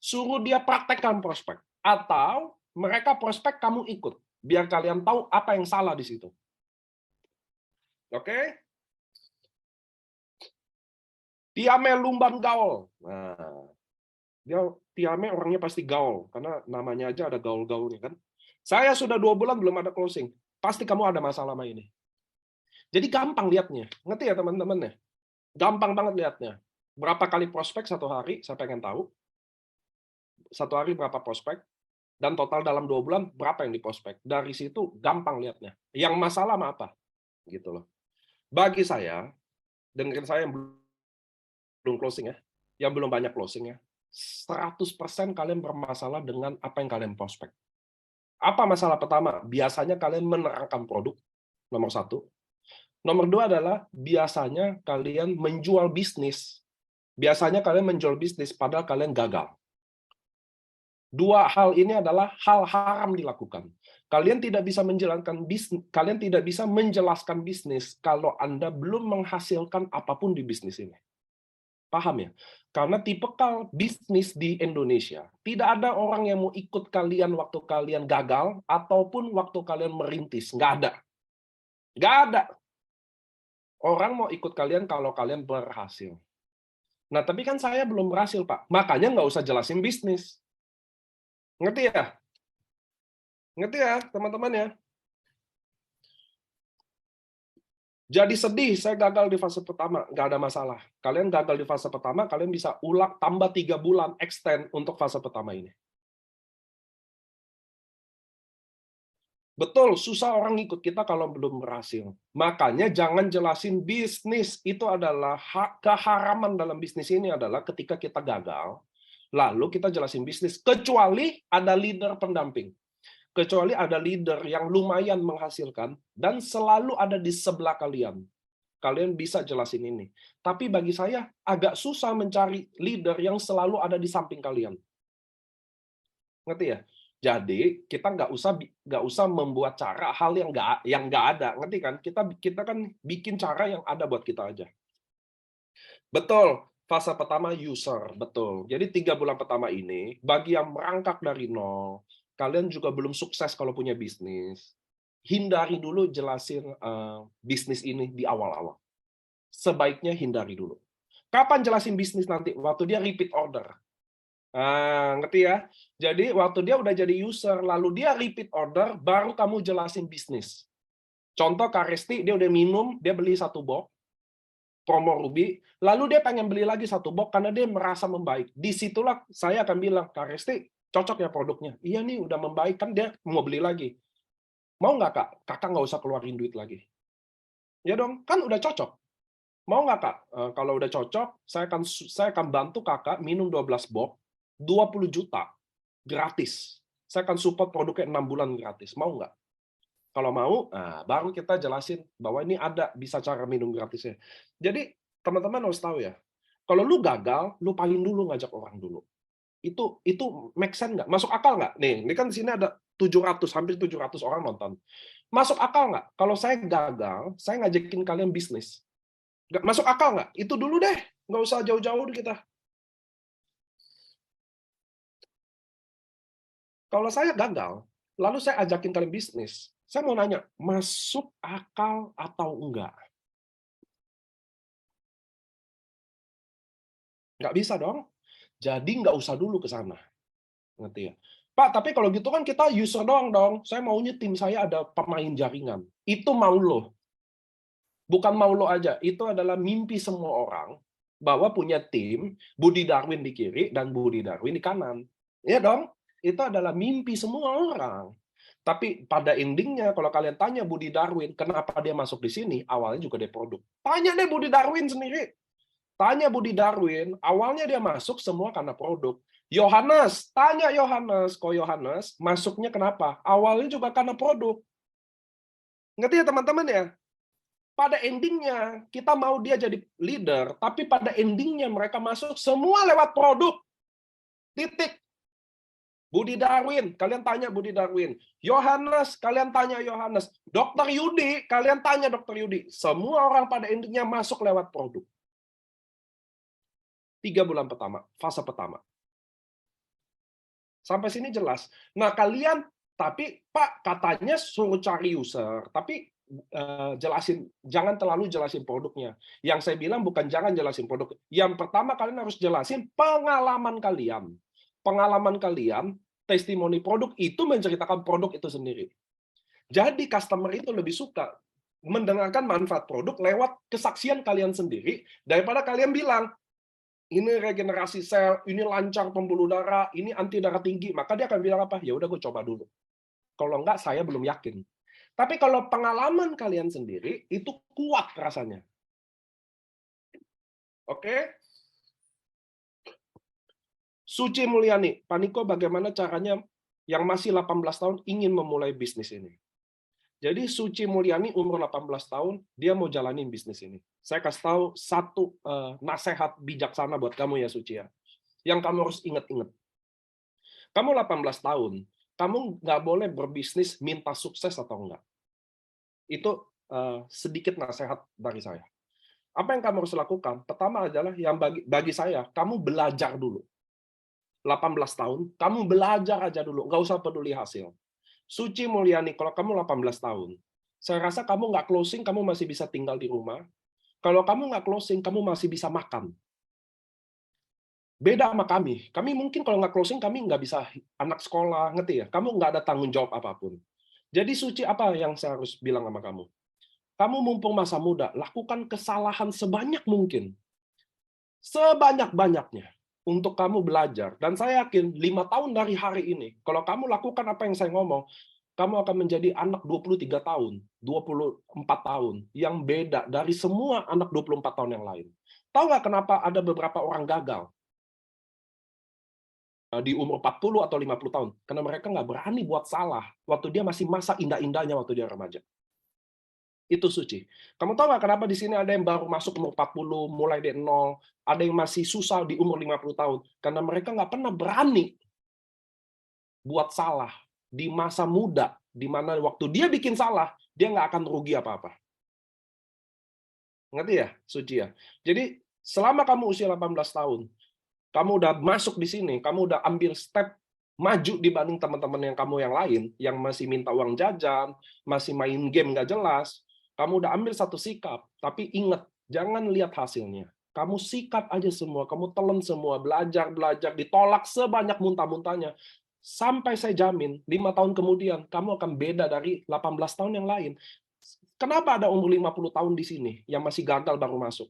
Suruh dia praktekkan prospek. Atau mereka prospek, kamu ikut. Biar kalian tahu apa yang salah di situ. Oke? Tiame lumban gaul. Nah, Tiame orangnya pasti gaul, karena namanya aja ada gaul-gaulnya kan. Saya sudah 2 bulan belum ada closing. Pasti kamu ada masalah sama ini. Jadi gampang lihatnya. Ngerti ya teman-teman ya? Gampang banget lihatnya. Berapa kali prospek satu hari, saya pengen tahu. Satu hari berapa prospek, dan total dalam 2 bulan berapa yang diprospek. Dari situ gampang lihatnya. Yang masalah sama apa? Gitu loh. Bagi saya, dengerin saya yang belum closing ya, yang belum banyak closing ya, 100% kalian bermasalah dengan apa yang kalian prospek. Apa masalah pertama? Biasanya kalian menerangkan produk, nomor 1. Nomor 2 adalah biasanya kalian menjual bisnis. Biasanya kalian menjual bisnis padahal kalian gagal. 2 hal ini adalah hal haram dilakukan. Kalian tidak bisa menjalankan bisnis, kalian tidak bisa menjelaskan bisnis kalau Anda belum menghasilkan apapun di bisnis ini. Paham ya? Karena tipikal bisnis di Indonesia, tidak ada orang yang mau ikut kalian waktu kalian gagal ataupun waktu kalian merintis. Nggak ada. Nggak ada. Orang mau ikut kalian kalau kalian berhasil. Nah, tapi kan saya belum berhasil, Pak. Makanya nggak usah jelasin bisnis. Ngerti ya? Ngerti ya, teman-teman ya? Jadi sedih, saya gagal di fase pertama. Nggak ada masalah. Kalian gagal di fase pertama, kalian bisa ulang tambah 3 bulan, extend untuk fase pertama ini. Betul, susah orang ikut kita kalau belum berhasil. Makanya jangan jelasin bisnis. Itu adalah keharaman dalam bisnis ini adalah ketika kita gagal, lalu kita jelasin bisnis. Kecuali ada leader pendamping. Kecuali ada leader yang lumayan menghasilkan dan selalu ada di sebelah kalian. Kalian bisa jelasin ini. Tapi bagi saya agak susah mencari leader yang selalu ada di samping kalian. Ngerti ya? Jadi kita nggak usah membuat cara hal yang nggak ada, ngerti kan? Kita kan bikin cara yang ada buat kita aja. Betul. Fase pertama user, betul. Jadi 3 bulan pertama ini bagi yang merangkak dari nol, kalian juga belum sukses kalau punya bisnis. Hindari dulu jelasin bisnis ini di awal-awal. Sebaiknya hindari dulu. Kapan jelasin bisnis nanti? Waktu dia repeat order. Ngerti ya? Jadi waktu dia udah jadi user, lalu dia repeat order, baru kamu jelasin bisnis. Contoh Kak Resti, dia udah minum, dia beli 1 box, promo Ruby, lalu dia pengen beli lagi 1 box karena dia merasa membaik. Disitulah saya akan bilang, Kak Resti, cocok ya produknya? Iya nih, udah membaik, kan dia mau beli lagi. Mau nggak Kak? Kakak nggak usah keluarin duit lagi. Ya dong, kan udah cocok. Mau nggak Kak? Kalau udah cocok, saya akan bantu Kakak minum 12 box, 20 juta gratis. Saya akan support produknya 6 bulan gratis. Mau nggak? Kalau mau, baru kita jelasin bahwa ini ada bisa cara minum gratisnya. Jadi teman-teman harus tahu ya, kalau lu gagal, lupain dulu ngajak orang dulu. Itu make sense nggak? Masuk akal nggak? Nih, ini kan di sini ada 700, hampir 700 orang nonton. Masuk akal nggak? Kalau saya gagal, saya ngajakin kalian bisnis. Nggak masuk akal nggak? Itu dulu deh, nggak usah jauh-jauh kita. Kalau saya gagal, lalu saya ajakin kalian bisnis, saya mau nanya, masuk akal atau enggak? Nggak bisa dong. Jadi nggak usah dulu ke sana. Ngerti ya? Pak, tapi kalau gitu kan kita user doang dong. Saya maunya tim saya ada pemain jaringan. Itu mau lo. Bukan mau lo aja. Itu adalah mimpi semua orang bahwa punya tim, Budi Darwin di kiri dan Budi Darwin di kanan. Iya dong? Itu adalah mimpi semua orang. Tapi pada endingnya, kalau kalian tanya Budi Darwin, kenapa dia masuk di sini, awalnya juga dia produk. Tanya deh Budi Darwin sendiri. Tanya Budi Darwin, awalnya dia masuk semua karena produk. Yohanes, tanya Yohanes, kok Yohanes masuknya kenapa? Awalnya juga karena produk. Ngerti ya teman-teman ya? Pada endingnya, kita mau dia jadi leader, tapi pada endingnya mereka masuk semua lewat produk. Titik. Budi Darwin, kalian tanya Budi Darwin. Yohanes, kalian tanya Yohanes. Dokter Yudi, kalian tanya Dokter Yudi. Semua orang pada endingnya masuk lewat produk. 3 bulan pertama, fase pertama. Sampai sini jelas. Nah, kalian, tapi Pak, katanya suruh cari user. Tapi jelasin, jangan terlalu jelasin produknya. Yang saya bilang bukan jangan jelasin produk. Yang pertama, kalian harus jelasin pengalaman kalian. Pengalaman kalian, testimoni produk itu menceritakan produk itu sendiri. Jadi customer itu lebih suka mendengarkan manfaat produk lewat kesaksian kalian sendiri daripada kalian bilang, ini regenerasi sel, ini lancar pembuluh darah, ini anti darah tinggi, maka dia akan bilang apa? Ya udah gue coba dulu. Kalau enggak, saya belum yakin. Tapi kalau pengalaman kalian sendiri, itu kuat rasanya. Oke? Suci Mulyani, Paniko bagaimana caranya yang masih 18 tahun ingin memulai bisnis ini? Jadi Suci Mulyani umur 18 tahun, dia mau jalanin bisnis ini. Saya kasih tahu satu nasihat bijaksana buat kamu ya Suci ya. Yang kamu harus ingat-ingat. Kamu 18 tahun, kamu nggak boleh berbisnis minta sukses atau enggak. Itu sedikit nasihat dari saya. Apa yang kamu harus lakukan? Pertama adalah yang bagi saya, kamu belajar dulu. 18 tahun, kamu belajar aja dulu, nggak usah peduli hasil. Suci Mulyani, kalau kamu 18 tahun, saya rasa kamu nggak closing, kamu masih bisa tinggal di rumah. Kalau kamu nggak closing, kamu masih bisa makan. Beda sama kami. Kami mungkin kalau nggak closing, kami nggak bisa anak sekolah, ngerti ya? Kamu nggak ada tanggung jawab apapun. Jadi Suci, apa yang saya harus bilang sama kamu? Kamu mumpung masa muda, lakukan kesalahan sebanyak mungkin. Sebanyak-banyaknya. Untuk kamu belajar. Dan saya yakin, 5 tahun dari hari ini, kalau kamu lakukan apa yang saya ngomong, kamu akan menjadi anak 23 tahun, 24 tahun, yang beda dari semua anak 24 tahun yang lain. Tahu nggak kenapa ada beberapa orang gagal di umur 40 atau 50 tahun? Karena mereka nggak berani buat salah waktu dia masih masa indah-indahnya waktu dia remaja. Itu Suci. Kamu tahu nggak kenapa di sini ada yang baru masuk umur 40, mulai dari nol, ada yang masih susah di umur 50 tahun? Karena mereka nggak pernah berani buat salah di masa muda, di mana waktu dia bikin salah, dia nggak akan rugi apa-apa. Ngerti ya, Suci ya? Jadi, selama kamu usia 18 tahun, kamu udah masuk di sini, kamu udah ambil step maju dibanding teman-teman yang kamu yang lain, yang masih minta uang jajan, masih main game nggak jelas, kamu udah ambil satu sikap, tapi ingat, jangan lihat hasilnya. Kamu sikap aja semua, kamu telan semua, belajar, ditolak sebanyak muntah-muntahnya. Sampai saya jamin, 5 tahun kemudian, kamu akan beda dari 18 tahun yang lain. Kenapa ada umur 50 tahun di sini yang masih gagal baru masuk?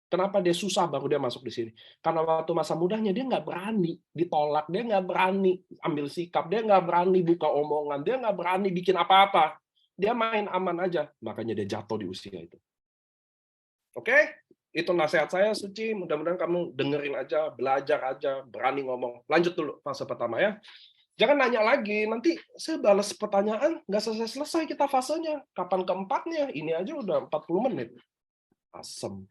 Kenapa dia susah baru dia masuk di sini? Karena waktu masa mudanya dia nggak berani ditolak, dia nggak berani ambil sikap, dia nggak berani buka omongan, dia nggak berani bikin apa-apa. Dia main aman aja, makanya dia jatuh di usia itu. Oke? Itu nasihat saya, Suci. Mudah-mudahan kamu dengerin aja, belajar aja, berani ngomong. Lanjut dulu fase pertama ya. Jangan nanya lagi, nanti saya balas pertanyaan, nggak selesai-selesai kita fasenya. Kapan keempatnya? Ini aja udah 40 menit. Asem.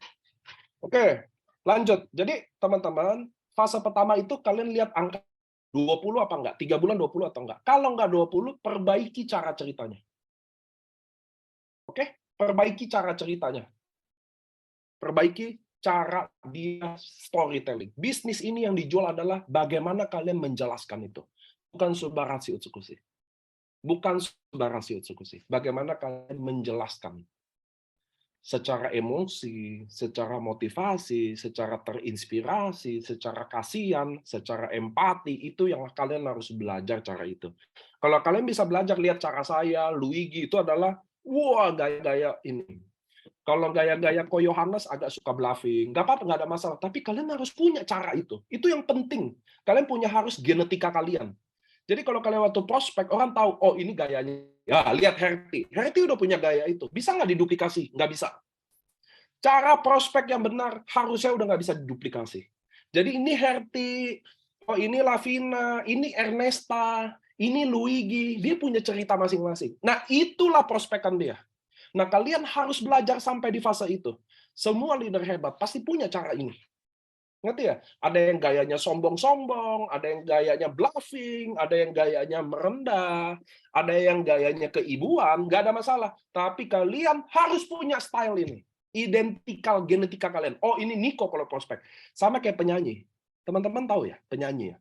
Oke, lanjut. Jadi, teman-teman, fase pertama itu kalian lihat angka 20 apa enggak? 3 bulan 20 atau enggak? Kalau enggak 20, perbaiki cara ceritanya. Perbaiki cara ceritanya. Perbaiki cara dia storytelling. Bisnis ini yang dijual adalah bagaimana kalian menjelaskan itu. Bukan subarashi utsukushi. Bukan subarashi utsukushi. Bagaimana kalian menjelaskan secara emosi, secara motivasi, secara terinspirasi, secara kasihan, secara empati, itu yang kalian harus belajar cara itu. Kalau kalian bisa belajar lihat cara saya, Luigi itu adalah wah gaya-gaya ini. Kalau gaya-gaya Ko Yohanes agak suka bluffing, nggak apa-apa, nggak ada masalah. Tapi kalian harus punya cara itu. Itu yang penting. Kalian punya harus genetika kalian. Jadi kalau kalian waktu prospek, orang tahu, oh ini gayanya. Ya, lihat Herti. Herti udah punya gaya itu. Bisa nggak diduplikasi? Nggak bisa. Cara prospek yang benar harusnya udah nggak bisa diduplikasi. Jadi ini Herti, oh ini Lavina, ini Ernesta, ini Luigi. Dia punya cerita masing-masing. Nah, itulah prospekan dia. Nah, kalian harus belajar sampai di fase itu. Semua leader hebat pasti punya cara ini. Ngerti ya? Ada yang gayanya sombong-sombong, ada yang gayanya bluffing, ada yang gayanya merendah, ada yang gayanya keibuan, nggak ada masalah. Tapi kalian harus punya style ini. Identikal genetika kalian. Oh, ini Niko kalau prospek. Sama kayak penyanyi. Teman-teman tahu ya, penyanyi ya.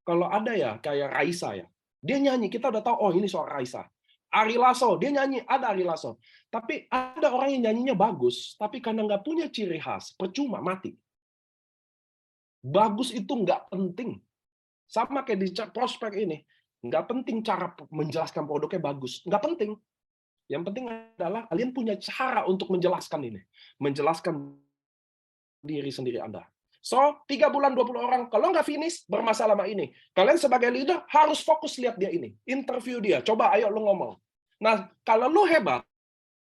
Kalau ada ya, kayak Raisa ya. Dia nyanyi, kita udah tahu, oh ini soal Raisa. Ari Lasso, dia nyanyi, ada Ari Lasso. Tapi ada orang yang nyanyinya bagus, tapi karena nggak punya ciri khas, percuma, mati. Bagus itu nggak penting. Sama kayak di prospek ini. Nggak penting cara menjelaskan produknya bagus. Nggak penting. Yang penting adalah kalian punya cara untuk menjelaskan ini. Menjelaskan diri sendiri Anda. So, 3 bulan 20 orang. Kalau nggak finish, bermasalah sama ini. Kalian sebagai leader harus fokus lihat dia ini. Interview dia. Coba, ayo lu ngomong. Nah, kalau lu hebat,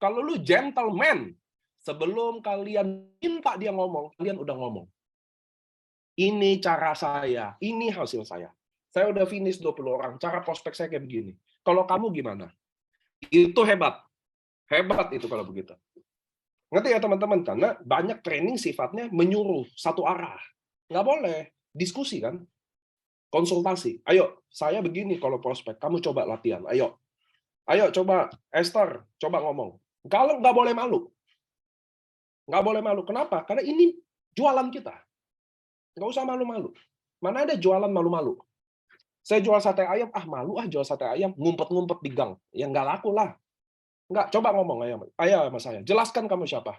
kalau lu gentleman, sebelum kalian minta dia ngomong, kalian udah ngomong. Ini cara saya, ini hasil saya. Saya udah finish 20 orang, cara prospek saya kayak begini. Kalau kamu gimana? Itu hebat. Hebat itu kalau begitu. Ngerti ya teman-teman? Karena banyak training sifatnya menyuruh satu arah. Nggak boleh. Diskusi kan? Konsultasi. Ayo, saya begini kalau prospek. Kamu coba latihan. Ayo. Ayo coba, Esther, coba ngomong. Kalau nggak boleh malu. Nggak boleh malu. Kenapa? Karena ini jualan kita. Nggak usah malu-malu. Mana ada jualan malu-malu? Saya jual sate ayam, malu jual sate ayam, ngumpet-ngumpet di gang. Ya nggak laku lah. Nggak, coba ngomong ayo sama saya. Jelaskan kamu siapa.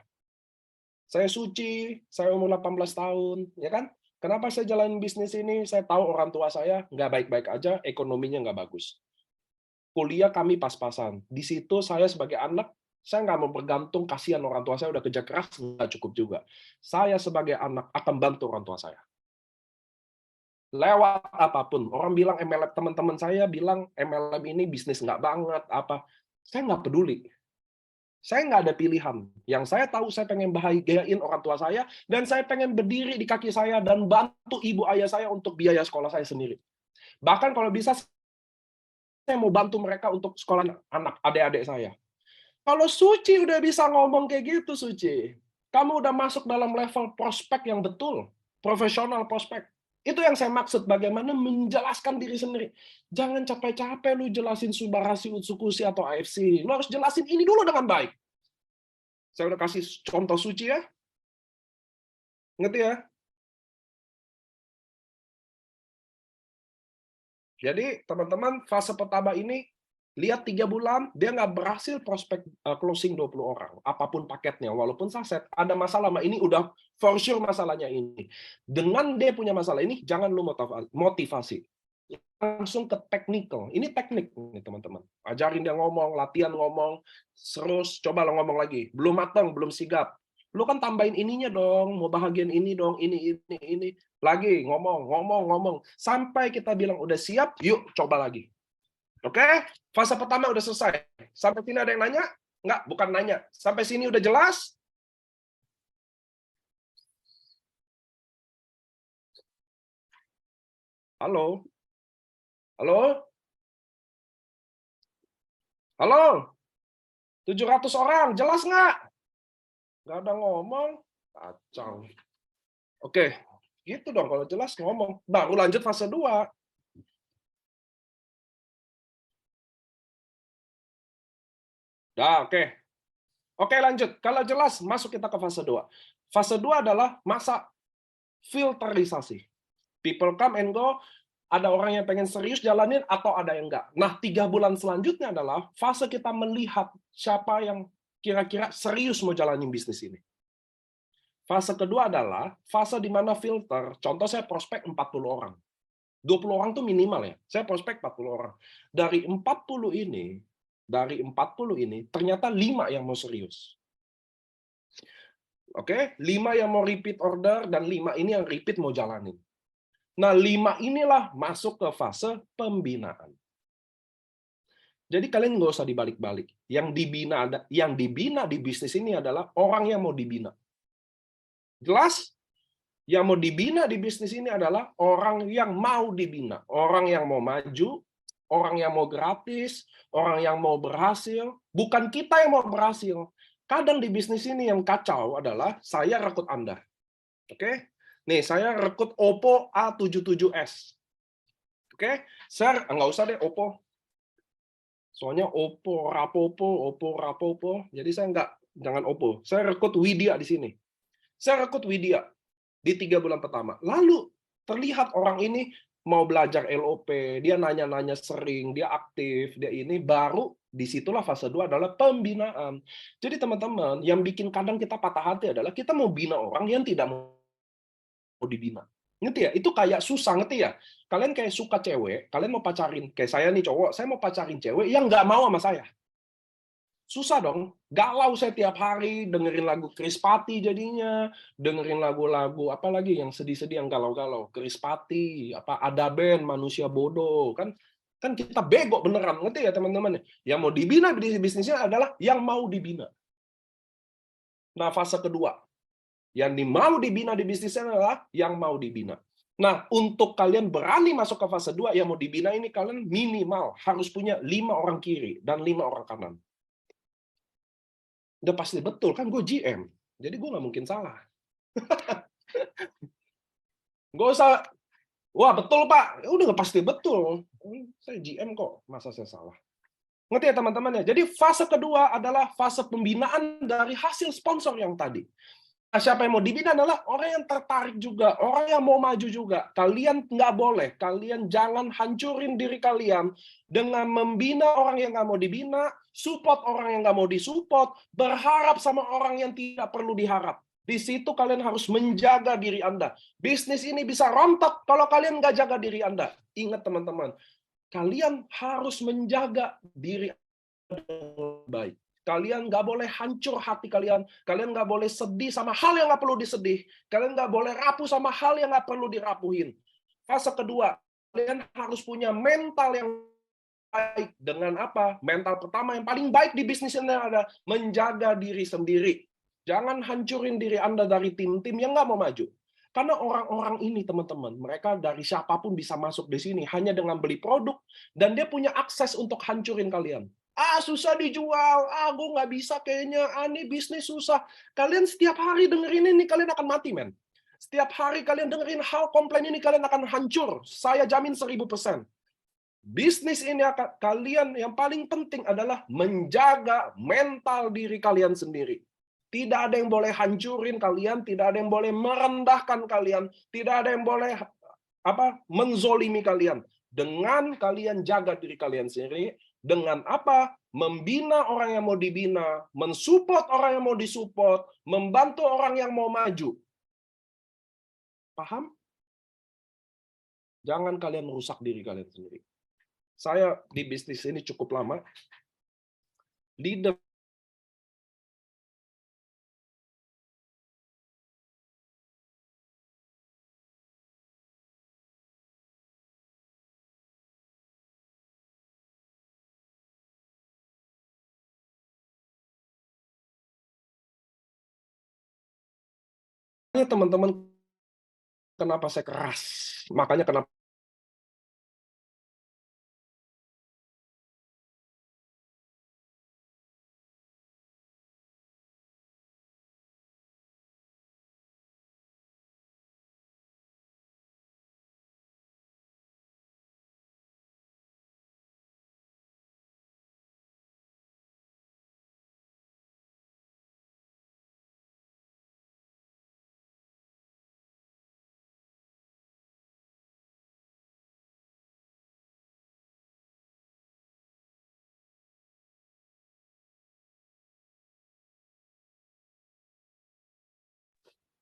Saya Suci, saya umur 18 tahun, ya kan? Kenapa saya jalanin bisnis ini? Saya tahu orang tua saya nggak baik-baik aja, ekonominya nggak bagus. Kuliah kami pas-pasan. Di situ saya sebagai anak, saya nggak mau bergantung, kasihan orang tua saya udah kerja keras, nggak cukup juga. Saya sebagai anak akan bantu orang tua saya. Lewat apapun. Orang bilang MLM, teman-teman saya bilang MLM ini bisnis nggak banget, apa. Saya nggak peduli. Saya nggak ada pilihan. Yang saya tahu, saya pengen bahagiain orang tua saya, dan saya pengen berdiri di kaki saya dan bantu ibu ayah saya untuk biaya sekolah saya sendiri. Bahkan kalau bisa, saya mau bantu mereka untuk sekolah anak, adik-adik saya. Kalau Suci udah bisa ngomong kayak gitu, Suci, kamu udah masuk dalam level prospek yang betul, profesional prospek. Itu yang saya maksud, bagaimana menjelaskan diri sendiri. Jangan capek-capek lu jelasin Subarashi Utsukushi atau AFC. Lu harus jelasin ini dulu dengan baik. Saya udah kasih contoh Suci ya. Ngerti ya? Jadi teman-teman, fase pertama ini, lihat 3 bulan, dia nggak berhasil prospek closing 20 orang. Apapun paketnya, walaupun saset, ada masalah sama ini, udah for sure masalahnya ini. Dengan dia punya masalah ini, jangan lu motivasi. Langsung ke technical. Ini teknik nih teman-teman. Ajarin dia ngomong, latihan ngomong, terus coba lo ngomong lagi. Belum matang, belum sigap. Lu kan tambahin ininya dong, mau bahagian ini dong, ini. Lagi ngomong. Sampai kita bilang udah siap, yuk coba lagi. Oke? Fase pertama udah selesai. Sampai sini ada yang nanya? Enggak, bukan nanya. Sampai sini udah jelas? Halo? Halo? Halo? 700 orang, jelas nggak? Nggak ada ngomong? Kacau. Oke, gitu dong kalau jelas ngomong. Baru lanjut fase 2. Dah, oke. Oke, lanjut. Kalau jelas, masuk kita ke fase 2. Fase 2 adalah masa filterisasi. People come and go, ada orang yang pengen serius jalanin atau ada yang enggak. Nah, 3 bulan selanjutnya adalah fase kita melihat siapa yang kira-kira serius mau jalanin bisnis ini. Fase kedua adalah fase di mana filter. Contoh saya prospek 40 orang. 20 orang tuh minimal ya. Saya prospek 40 orang. Dari 40 ini ternyata 5 yang mau serius. Oke, 5 yang mau repeat order dan 5 ini yang repeat mau jalanin. Nah, 5 inilah masuk ke fase pembinaan. Jadi kalian nggak usah dibalik-balik. Yang dibina di bisnis ini adalah orang yang mau dibina. Jelas? Yang mau dibina di bisnis ini adalah orang yang mau dibina. Orang yang mau maju, orang yang mau gratis, orang yang mau berhasil. Bukan kita yang mau berhasil. Kadang di bisnis ini yang kacau adalah saya rekrut Anda. Oke? Nih, saya rekrut Oppo A77s. Oke? Saya nggak usah deh Oppo. Soalnya Oppo, Rapopo. Jadi saya jangan Oppo. Saya rekrut Widya di sini. Saya rekrut Widya di 3 bulan pertama. Lalu terlihat orang ini mau belajar LOP, dia nanya-nanya sering, dia aktif, dia ini baru disitulah fase 2 adalah pembinaan. Jadi teman-teman, yang bikin kadang kita patah hati adalah kita mau bina orang yang tidak mau dibina. Ngerti ya? Itu kayak susah, ngerti ya? Kalian kayak suka cewek, kalian mau pacarin, kayak saya nih cowok, saya mau pacarin cewek yang nggak mau sama saya. Susah dong. Galau saya tiap hari, dengerin lagu Krispati jadinya, dengerin lagu-lagu apa lagi yang sedih-sedih, yang galau-galau. Krispati, apa ada band manusia bodoh, kan kan kita bego beneran, ngerti ya teman-teman? Yang mau dibina di bisnisnya adalah yang mau dibina. Nah, fase kedua, yang mau dibina di bisnisnya adalah yang mau dibina. Nah, untuk kalian berani masuk ke fase 2, yang mau dibina ini kalian minimal harus punya 5 orang kiri dan 5 orang kanan. Udah pasti betul, kan gue GM. Jadi gue nggak mungkin salah. Nggak usah, wah betul Pak. Udah nggak pasti betul. Saya GM kok, masa saya salah. Ngerti ya teman-teman ya? Jadi fase kedua adalah fase pembinaan dari hasil sponsor yang tadi. Nah, siapa yang mau dibina adalah orang yang tertarik juga, orang yang mau maju juga. Kalian nggak boleh, kalian jangan hancurin diri kalian dengan membina orang yang nggak mau dibina, support orang yang nggak mau disupport, berharap sama orang yang tidak perlu diharap. Di situ kalian harus menjaga diri Anda. Bisnis ini bisa rontok kalau kalian nggak jaga diri Anda. Ingat teman-teman, kalian harus menjaga diri Anda dengan baik. Kalian nggak boleh hancur hati kalian. Kalian nggak boleh sedih sama hal yang nggak perlu disedih. Kalian nggak boleh rapuh sama hal yang nggak perlu dirapuhin. Fase kedua, kalian harus punya mental yang baik. Dengan apa? Mental pertama yang paling baik di bisnis ini ada menjaga diri sendiri. Jangan hancurin diri Anda dari tim-tim yang nggak mau maju. Karena orang-orang ini, teman-teman, mereka dari siapapun bisa masuk di sini hanya dengan beli produk, dan dia punya akses untuk hancurin kalian. Susah dijual, gue nggak bisa kayaknya, ini bisnis susah. Kalian setiap hari dengerin ini, kalian akan mati, men. Setiap hari kalian dengerin hal komplain ini, kalian akan hancur. Saya jamin 1000%. Bisnis ini akan kalian yang paling penting adalah menjaga mental diri kalian sendiri. Tidak ada yang boleh hancurin kalian, tidak ada yang boleh merendahkan kalian, tidak ada yang boleh menzolimi kalian. Dengan kalian jaga diri kalian sendiri, dengan apa? Membina orang yang mau dibina, mensupport orang yang mau disupport, membantu orang yang mau maju. Paham? Jangan kalian merusak diri kalian sendiri. Saya di bisnis ini cukup lama. Leader teman-teman, kenapa saya keras? Makanya kenapa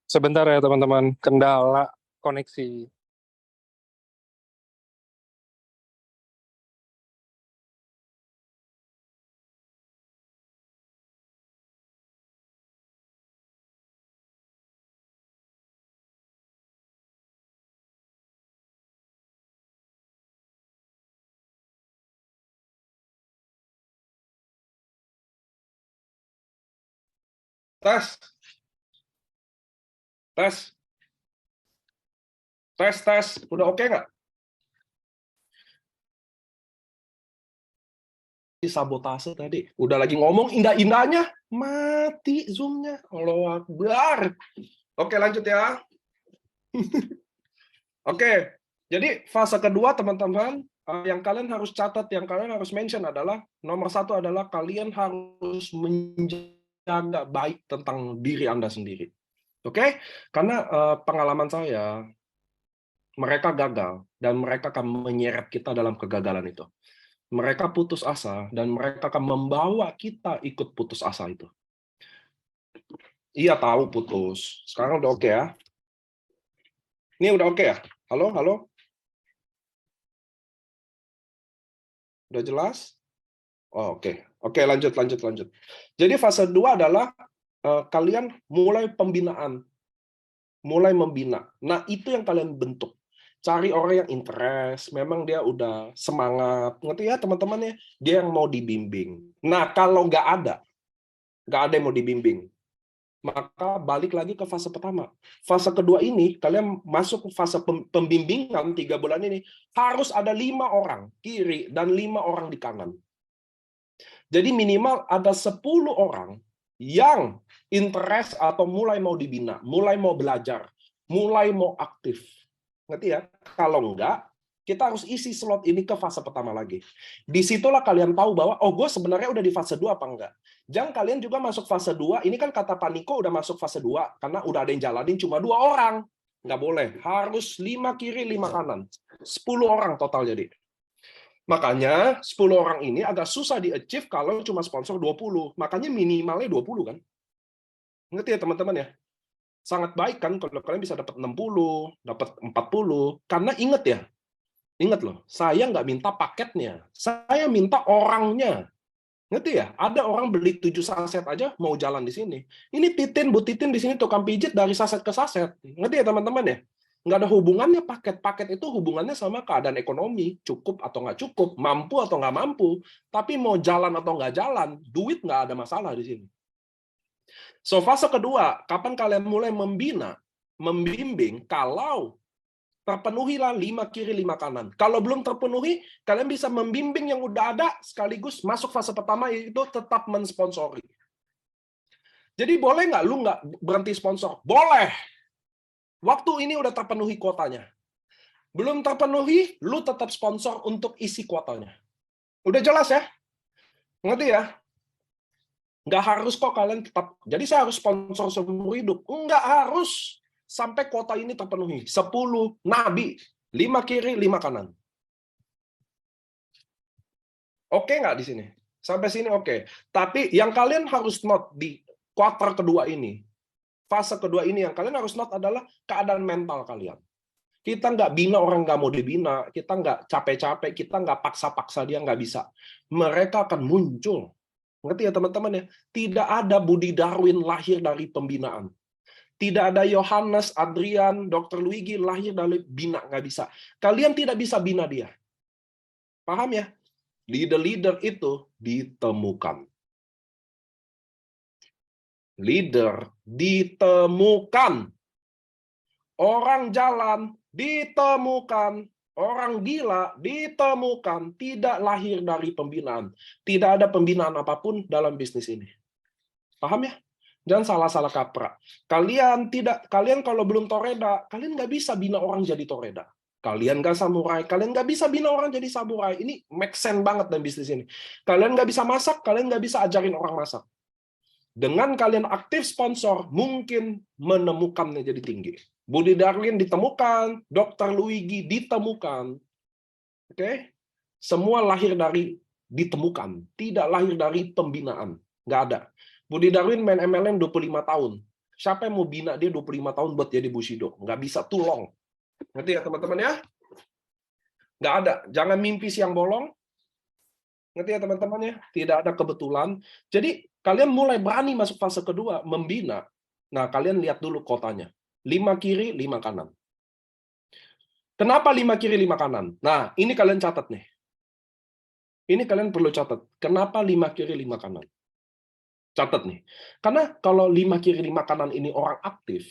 Sebentar ya teman-teman, kendala koneksi. Tes. Tes. Tes, tes. Udah oke nggak? Sabotase tadi. Udah lagi ngomong indah-indahnya, mati Zoom-nya. Allah Akbar. Oke, lanjut ya. Oke, jadi fase kedua teman-teman, yang kalian harus catat, yang kalian harus mention adalah, nomor satu adalah kalian harus menjaga baik tentang diri Anda sendiri. Oke? Karena pengalaman saya, mereka gagal, dan mereka akan menyeret kita dalam kegagalan itu. Mereka putus asa, dan mereka akan membawa kita ikut putus asa itu. Iya tahu putus. Sekarang udah oke ya? Ini udah oke ya? Halo, halo? Udah jelas? Oh, oke. Oke, lanjut. Jadi fase 2 adalah kalian mulai pembinaan. Mulai membina. Nah, itu yang kalian bentuk. Cari orang yang interest, memang dia udah semangat. Ngerti ya teman-teman ya? Dia yang mau dibimbing. Nah, kalau nggak ada yang mau dibimbing, maka balik lagi ke fase pertama. Fase kedua ini, kalian masuk ke fase pembimbingan 3 bulan ini, harus ada 5 orang kiri dan 5 orang di kanan. Jadi minimal ada 10 orang yang interest atau mulai mau dibina, mulai mau belajar, mulai mau aktif. Ngerti ya? Kalau enggak, kita harus isi slot ini ke fase pertama lagi. Disitulah kalian tahu bahwa, oh gue sebenarnya udah di fase 2 apa enggak. Jangan kalian juga masuk fase 2, ini kan kata Pak Niko udah masuk fase 2, karena udah ada yang jalanin cuma 2 orang. Nggak boleh, harus 5 kiri, 5 kanan. 10 orang total jadi. Makanya 10 orang ini agak susah di-achieve kalau cuma sponsor 20. Makanya minimalnya 20 kan. Ngerti ya teman-teman ya? Sangat baik kan kalau kalian bisa dapat 60, dapat 40. Karena ingat loh, saya nggak minta paketnya. Saya minta orangnya. Ngerti ya? Ada orang beli 7 saset aja mau jalan di sini. Ini Titin, Bu Titin di sini tukang pijit dari saset ke saset. Ngerti ya teman-teman ya? Nggak ada hubungannya paket. Paket itu hubungannya sama keadaan ekonomi. Cukup atau nggak cukup, mampu atau nggak mampu. Tapi mau jalan atau nggak jalan, duit nggak ada masalah di sini. So, fase kedua, kapan kalian mulai membina, membimbing, kalau terpenuhilah 5 kiri 5 kanan. Kalau belum terpenuhi, kalian bisa membimbing yang udah ada sekaligus masuk fase pertama, yaitu tetap mensponsori. Jadi boleh nggak lu nggak berhenti sponsor? Boleh. Waktu ini udah terpenuhi kuotanya. Belum terpenuhi, lu tetap sponsor untuk isi kuotanya. Udah jelas ya? Ngerti ya? Nggak harus kok kalian tetap. Jadi saya harus sponsor seumur hidup. Nggak harus. Sampai kuota ini terpenuhi. 10 nabi. 5 kiri, 5 kanan. Oke nggak di sini? Sampai sini oke. Tapi yang kalian harus note di kuarter kedua ini, fase kedua ini yang kalian harus note adalah keadaan mental kalian. Kita nggak bina orang nggak mau dibina, kita nggak capek-capek, kita nggak paksa-paksa dia, nggak bisa. Mereka akan muncul. Ngerti ya teman-teman ya? Tidak ada Budi Darwin lahir dari pembinaan. Tidak ada Yohanes, Adrian, Dr. Luigi lahir dari bina, nggak bisa. Kalian tidak bisa bina dia. Paham ya? Leader-leader itu ditemukan. Leader ditemukan. Orang jalan ditemukan. Orang gila ditemukan. Tidak lahir dari pembinaan. Tidak ada pembinaan apapun dalam bisnis ini. Paham ya? Jangan salah-salah kaprah. Kalian kalau belum toreda, kalian nggak bisa bina orang jadi toreda. Kalian nggak samurai, kalian nggak bisa bina orang jadi samurai. Ini make sense banget dalam bisnis ini. Kalian nggak bisa masak, kalian nggak bisa ajarin orang masak. Dengan kalian aktif sponsor, mungkin menemukannya jadi tinggi. Budi Darwin ditemukan, Dr. Luigi ditemukan. Oke? Semua lahir dari ditemukan, tidak lahir dari pembinaan. Nggak ada. Budi Darwin main MLM 25 tahun. Siapa yang mau bina dia 25 tahun buat jadi Bushido? Nggak bisa, too long. Ngerti ya teman-teman ya? Nggak ada. Jangan mimpi siang bolong. Ngerti ya teman-teman ya? Tidak ada kebetulan. Jadi kalian mulai berani masuk fase kedua, membina. Nah, kalian lihat dulu kotanya. 5 kiri, 5 kanan. Kenapa 5 kiri, 5 kanan? Nah, ini kalian catat nih. Ini kalian perlu catat. Kenapa 5 kiri, 5 kanan? Catat nih. Karena kalau 5 kiri, 5 kanan ini orang aktif,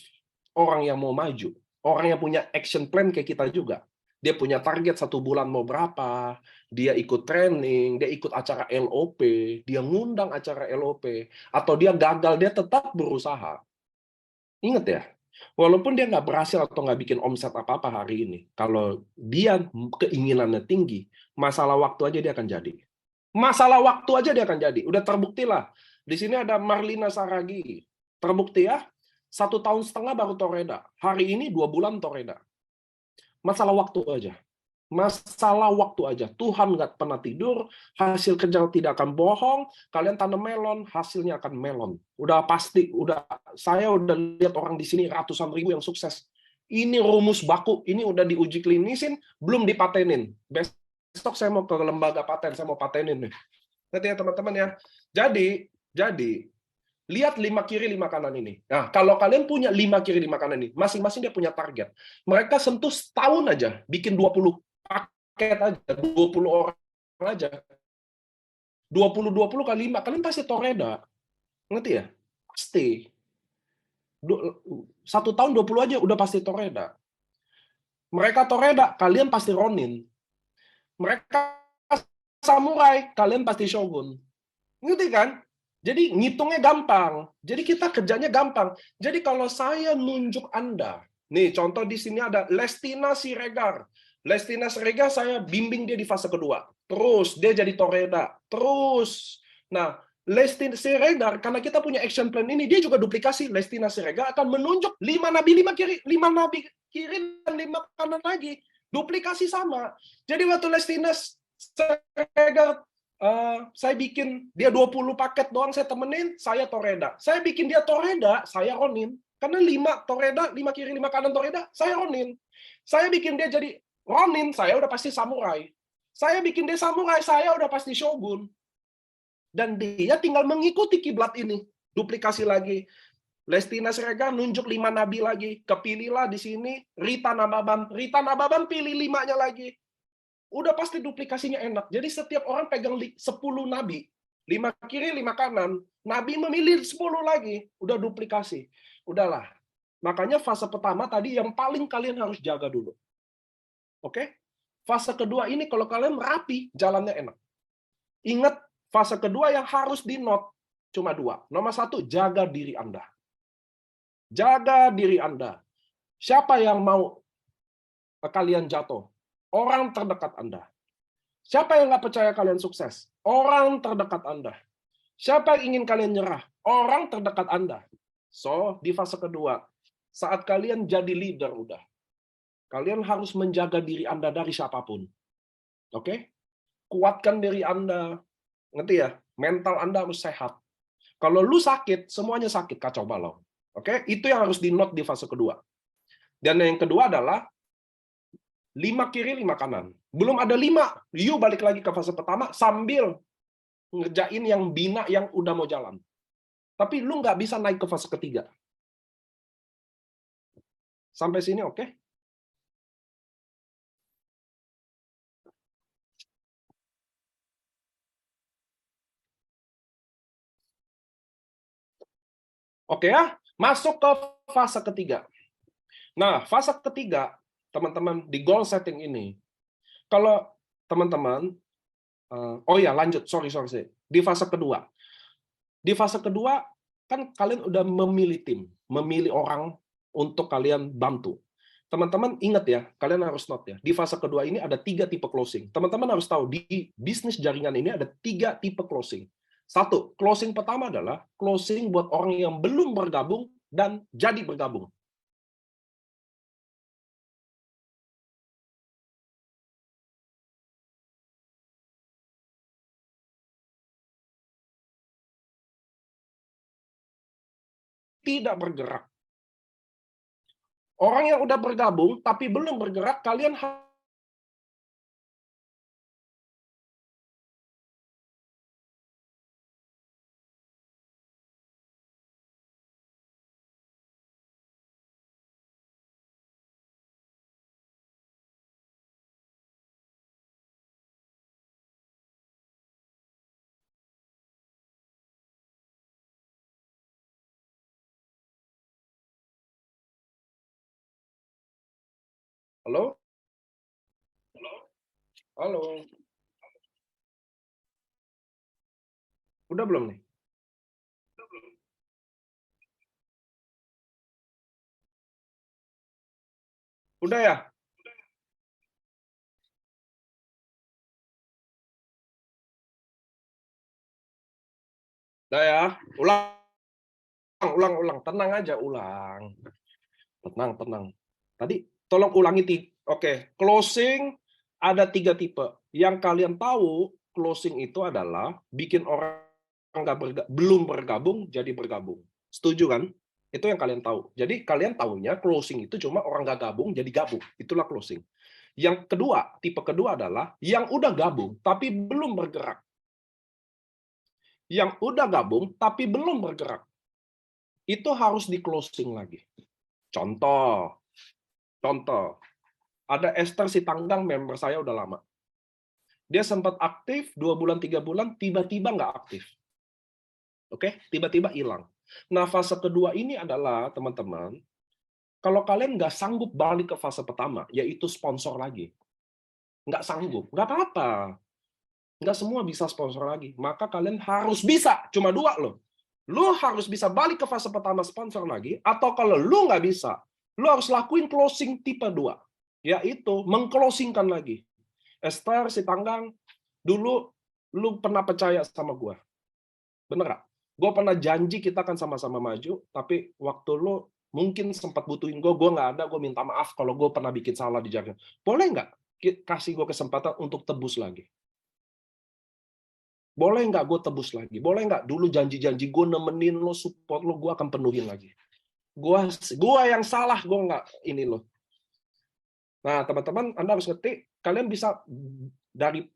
orang yang mau maju, orang yang punya action plan kayak kita juga. Dia punya target 1 bulan mau berapa, dia ikut training, dia ikut acara LOP, dia ngundang acara LOP, atau dia gagal, dia tetap berusaha. Ingat ya, walaupun dia nggak berhasil atau nggak bikin omset apa-apa hari ini, kalau dia keinginannya tinggi, masalah waktu aja dia akan jadi. Masalah waktu aja dia akan jadi. Udah terbukti lah. Di sini ada Marlina Saragi. Terbukti ya. 1,5 tahun baru Toreda. Hari ini 2 bulan Toreda. Masalah waktu aja. Masalah waktu aja. Tuhan nggak pernah tidur. Hasil kerja tidak akan bohong. Kalian tanam melon, hasilnya akan melon. Udah pasti. Saya udah lihat orang di sini ratusan ribu yang sukses. Ini rumus baku. Ini udah diuji klinisin, belum dipatenin. Besok saya mau ke lembaga paten, saya mau patenin nih. Nanti ya teman-teman ya. Jadi lihat 5 kiri 5 kanan ini. Nah, kalau kalian punya 5 kiri 5 kanan ini, masing-masing dia punya target. Mereka sentuh setahun aja, bikin 20 paket aja, 20 orang aja. 20 kali 5, kalian pasti toreda. Ngerti ya? Pasti. 1 tahun 20 aja udah pasti toreda. Mereka toreda, kalian pasti ronin. Mereka samurai, kalian pasti shogun. Ngerti kan? Jadi ngitungnya gampang. Jadi kita kerjanya gampang. Jadi kalau saya nunjuk Anda, nih contoh di sini ada Lestina Siregar. Lestina Siregar saya bimbing dia di fase kedua. Terus dia jadi Toreda. Terus. Nah, Lestina Siregar karena kita punya action plan ini, dia juga duplikasi. Lestina Siregar akan menunjuk 5 nabi 5 kiri, 5 nabi kiri dan 5 kanan lagi. Duplikasi sama. Jadi waktu Lestina Siregar saya bikin dia 20 paket doang saya temenin, saya Toreda. Saya bikin dia Toreda, saya Ronin. Karena 5 Toreda, 5 kiri, 5 kanan Toreda, saya Ronin. Saya bikin dia jadi Ronin, saya udah pasti samurai. Saya bikin dia samurai, saya udah pasti shogun. Dan dia tinggal mengikuti kiblat ini. Duplikasi lagi. Lestina Siregar nunjuk 5 nabi lagi. Kepilihlah di sini Rita Nababan. Rita Nababan pilih 5-nya lagi. Udah pasti duplikasinya enak. Jadi setiap orang pegang 10 nabi. 5 kiri, 5 kanan. Nabi memilih 10 lagi. Udah duplikasi. Udahlah. Makanya fase pertama tadi yang paling kalian harus jaga dulu. Oke? Fase kedua ini kalau kalian rapi, jalannya enak. Ingat, fase kedua yang harus di-note cuma 2. Nomor 1, jaga diri Anda. Jaga diri Anda. Siapa yang mau kalian jatuh? Orang terdekat Anda. Siapa yang nggak percaya kalian sukses? Orang terdekat Anda. Siapa yang ingin kalian nyerah? Orang terdekat Anda. So, di fase kedua, saat kalian jadi leader udah, kalian harus menjaga diri Anda dari siapapun. Oke? Kuatkan diri Anda. Ngerti ya? Mental Anda harus sehat. Kalau lu sakit, semuanya sakit, kacau balau. Oke? Itu yang harus di-note di fase kedua. Dan yang kedua adalah 5 kiri, 5 kanan. Belum ada 5. You balik lagi ke fase pertama sambil ngerjain yang bina yang udah mau jalan. Tapi lu nggak bisa naik ke fase ketiga. Sampai sini oke? Oke ya? Masuk ke fase ketiga. Nah, fase ketiga, teman-teman, di goal setting ini, kalau teman-teman, oh ya lanjut, sorry. Di fase kedua. Di fase kedua, kan kalian udah memilih tim, memilih orang untuk kalian bantu. Teman-teman ingat ya, kalian harus note ya, di fase kedua ini ada 3 tipe closing. Teman-teman harus tahu, di bisnis jaringan ini ada 3 tipe closing. 1, closing pertama adalah closing buat orang yang belum bergabung dan jadi bergabung. tidak bergerak. Orang yang udah bergabung tapi belum bergerak, kalian halo? Halo? Udah belum nih? Udah ya? Udah ya? Ulang. Tenang aja, ulang. Tenang. Tadi tolong ulangi. Oke, closing ada 3 tipe. Yang kalian tahu, closing itu adalah bikin orang belum bergabung jadi bergabung. Setuju kan? Itu yang kalian tahu. Jadi kalian tahunya closing itu cuma orang nggak gabung jadi gabung. Itulah closing. Yang kedua, tipe kedua adalah yang udah gabung tapi belum bergerak. Yang udah gabung tapi belum bergerak. Itu harus di closing lagi. Contoh, ada Esther Sitanggang, member saya udah lama. Dia sempat aktif 2 bulan, 3 bulan, tiba-tiba nggak aktif. Oke, tiba-tiba hilang. Nah, fase kedua ini adalah, teman-teman, kalau kalian nggak sanggup balik ke fase pertama, yaitu sponsor lagi. Nggak sanggup, nggak apa-apa. Nggak semua bisa sponsor lagi. Maka kalian harus bisa, cuma 2 loh. Lu harus bisa balik ke fase pertama sponsor lagi, atau kalau lu nggak bisa, lu harus lakuin closing tipe 2, yaitu mengclosingkan lagi. Esther Sitanggang, dulu lu pernah percaya sama gue. Bener gak? Gue pernah janji kita akan sama-sama maju, tapi waktu lu mungkin sempat butuhin gue nggak ada, gue minta maaf kalau gue pernah bikin salah di jalan. Boleh nggak kasih gue kesempatan untuk tebus lagi? Boleh nggak gue tebus lagi? Boleh nggak dulu janji-janji gue nemenin lo, support lo, gue akan penuhin lagi. Gue yang salah, gue nggak ini lo. Nah, teman-teman, Anda harus ngerti, kalian bisa dari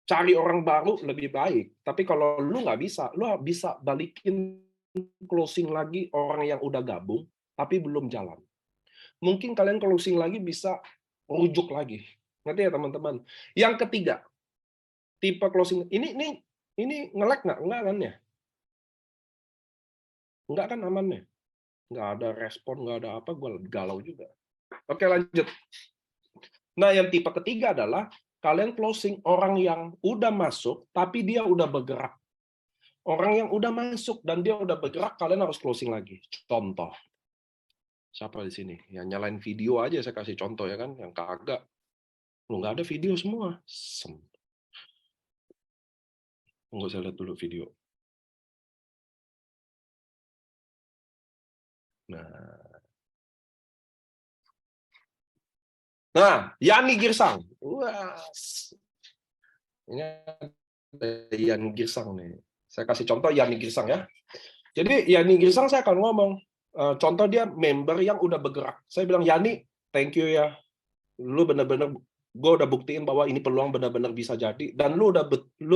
cari orang baru lebih baik. Tapi kalau lu nggak bisa, lu bisa balikin closing lagi orang yang udah gabung, tapi belum jalan. Mungkin kalian closing lagi bisa rujuk lagi. Ngerti ya, teman-teman? Yang ketiga, tipe closing ini nge-lag nggak? Nggak kan ya? Nggak kan, aman ya? Nggak ada respon, nggak ada apa, gue galau juga. Oke, lanjut. Nah, yang tipe ketiga adalah kalian closing orang yang udah masuk, tapi dia udah bergerak. Orang yang udah masuk dan dia udah bergerak, kalian harus closing lagi. Contoh. Siapa di sini? Yang nyalain video aja saya kasih contoh ya kan, yang kagak. Lu nggak ada video semua. Nggak usah lihat dulu video. Nah, Yani Girsang. Wah. Ini ada Yani Girsang nih. Saya kasih contoh Yani Girsang ya. Jadi Yani Girsang saya akan ngomong. Contoh dia member yang udah bergerak. Saya bilang, Yani, thank you ya. Lu bener-bener, gue udah buktiin bahwa ini peluang benar-benar bisa jadi. Dan lu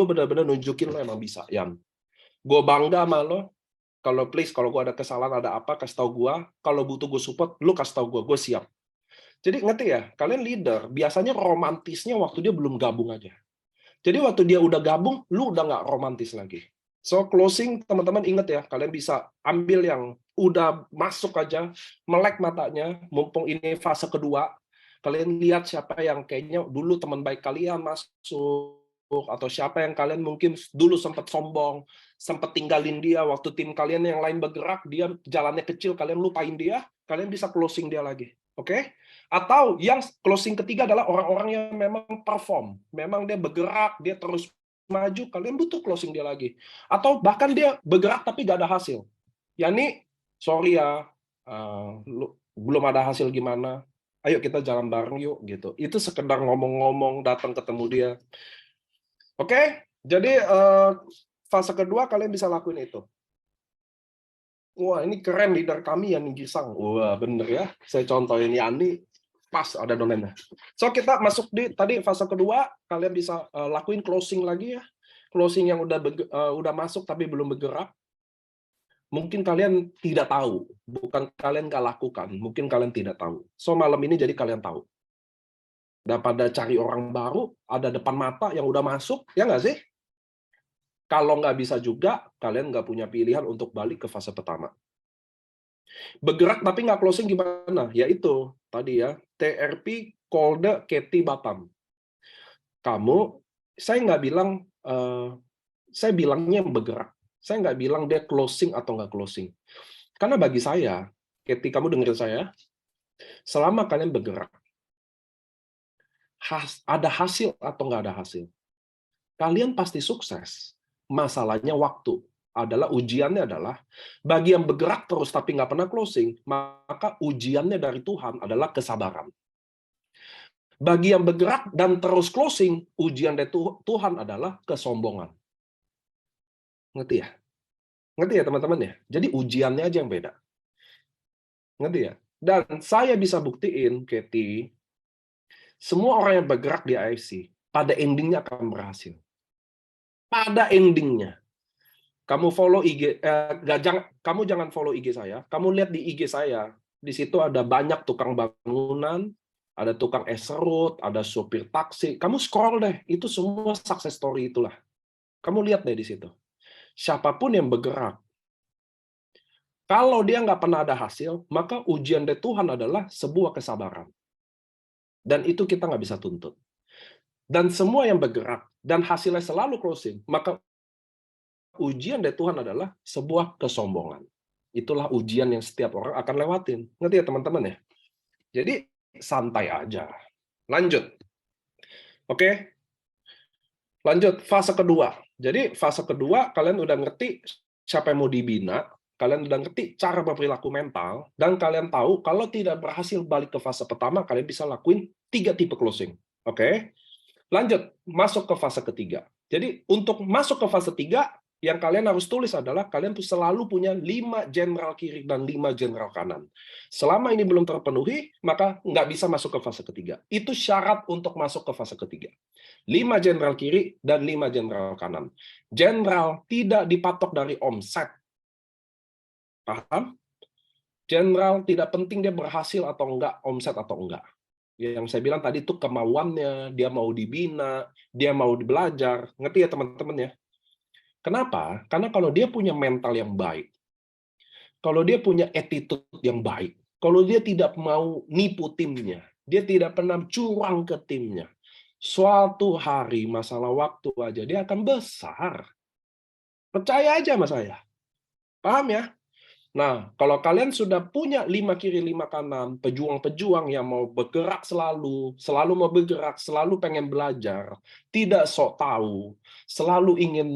benar-benar nunjukin lo emang bisa, Yan. Gue bangga sama lo. Kalau please, kalau gue ada kesalahan, ada apa, kasih tau gue. Kalau butuh gue support, lu kasih tau gue siap. Jadi ngerti ya, kalian leader, biasanya romantisnya waktu dia belum gabung aja. Jadi waktu dia udah gabung, lu udah nggak romantis lagi. So closing, teman-teman ingat ya, kalian bisa ambil yang udah masuk aja, melek matanya, mumpung ini fase kedua, kalian lihat siapa yang kayaknya dulu teman baik kalian masuk, atau siapa yang kalian mungkin dulu sempat sombong, sempat tinggalin dia, waktu tim kalian yang lain bergerak, dia jalannya kecil, kalian lupain dia, kalian bisa closing dia lagi. Oke? Atau yang closing ketiga adalah orang-orang yang memang perform, memang dia bergerak, dia terus maju, kalian butuh closing dia lagi. Atau bahkan dia bergerak tapi gak ada hasil. Yani, sorry ya, belum ada hasil gimana, ayo kita jalan bareng yuk, gitu. Itu sekedar ngomong-ngomong, datang ketemu dia. Oke? Jadi fase kedua kalian bisa lakuin itu. Wah, ini keren leader kami Yani Gisang. Wah, bener ya. Saya contohin Yani, pas ada domainnya. So, kita masuk di tadi fase kedua, kalian bisa lakuin closing lagi ya. Closing yang udah masuk tapi belum bergerak. Mungkin kalian tidak tahu, bukan kalian nggak lakukan, mungkin kalian tidak tahu. So, malam ini jadi kalian tahu. Daripada cari orang baru, ada depan mata yang udah masuk, ya nggak sih? Kalau nggak bisa juga, kalian nggak punya pilihan untuk balik ke fase pertama. Bergerak tapi nggak closing gimana? Ya itu, tadi ya, TRP, Kolde, Keti, Batam. Kamu, saya nggak bilang, saya bilangnya bergerak. Saya nggak bilang dia closing atau nggak closing. Karena bagi saya, Keti, kamu dengerin saya, selama kalian bergerak, ada hasil atau nggak ada hasil, kalian pasti sukses. Masalahnya waktu. Ujiannya adalah, bagi yang bergerak terus tapi nggak pernah closing, maka ujiannya dari Tuhan adalah kesabaran. Bagi yang bergerak dan terus closing, ujian dari Tuhan adalah kesombongan. Ngerti ya? Ngerti ya teman-teman ya? Jadi ujiannya aja yang beda. Ngerti ya? Dan saya bisa buktiin, Katie, semua orang yang bergerak di AFC, pada endingnya akan berhasil. Pada endingnya. Kamu follow IG, kamu jangan follow IG saya. Kamu lihat di IG saya, di situ ada banyak tukang bangunan, ada tukang es serut, ada sopir taksi. Kamu scroll deh, itu semua success story itulah. Kamu lihat deh di situ. Siapapun yang bergerak, kalau dia nggak pernah ada hasil, maka ujian dari Tuhan adalah sebuah kesabaran. Dan itu kita nggak bisa tuntut. Dan semua yang bergerak, dan hasilnya selalu closing, maka ujian dari Tuhan adalah sebuah kesombongan. Itulah ujian yang setiap orang akan lewatin. Ngerti ya teman-teman ya? Jadi santai aja. Lanjut. Oke? Lanjut, fase kedua. Jadi fase kedua, kalian udah ngerti siapa yang mau dibina, kalian udah ngerti cara berperilaku mental, dan kalian tahu kalau tidak berhasil balik ke fase pertama, kalian bisa lakuin 3 tipe closing. Oke? Lanjut, masuk ke fase ketiga. Jadi untuk masuk ke fase 3, yang kalian harus tulis adalah kalian selalu punya 5 jenderal kiri dan 5 jenderal kanan. Selama ini belum terpenuhi, maka nggak bisa masuk ke fase ketiga. Itu syarat untuk masuk ke fase ketiga. 5 jenderal kiri dan 5 jenderal kanan. Jenderal tidak dipatok dari omset. Paham? Jenderal tidak penting dia berhasil atau enggak, omset atau enggak. Yang saya bilang tadi itu kemauannya, dia mau dibina, dia mau belajar. Ngerti ya teman-teman ya? Kenapa? Karena kalau dia punya mental yang baik, kalau dia punya attitude yang baik, kalau dia tidak mau nipu timnya, dia tidak pernah curang ke timnya, suatu hari masalah waktu aja dia akan besar. Percaya aja sama saya. Paham ya? Nah, kalau kalian sudah punya 5 kiri 5 kanan, pejuang-pejuang yang mau bergerak selalu mau bergerak, selalu pengen belajar, tidak sok tahu, selalu ingin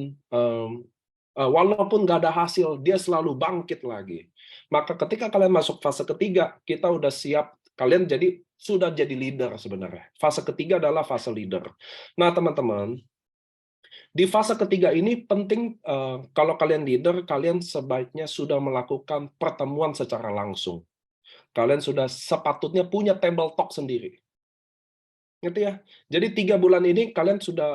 walaupun nggak ada hasil, dia selalu bangkit lagi. Maka ketika kalian masuk fase ketiga, kita udah siap, kalian sudah jadi leader sebenarnya. Fase ketiga adalah fase leader. Nah, teman-teman, di fase ketiga ini penting, kalau kalian leader, kalian sebaiknya sudah melakukan pertemuan secara langsung. Kalian sudah sepatutnya punya table talk sendiri. Ngerti ya? Jadi 3 bulan ini kalian sudah,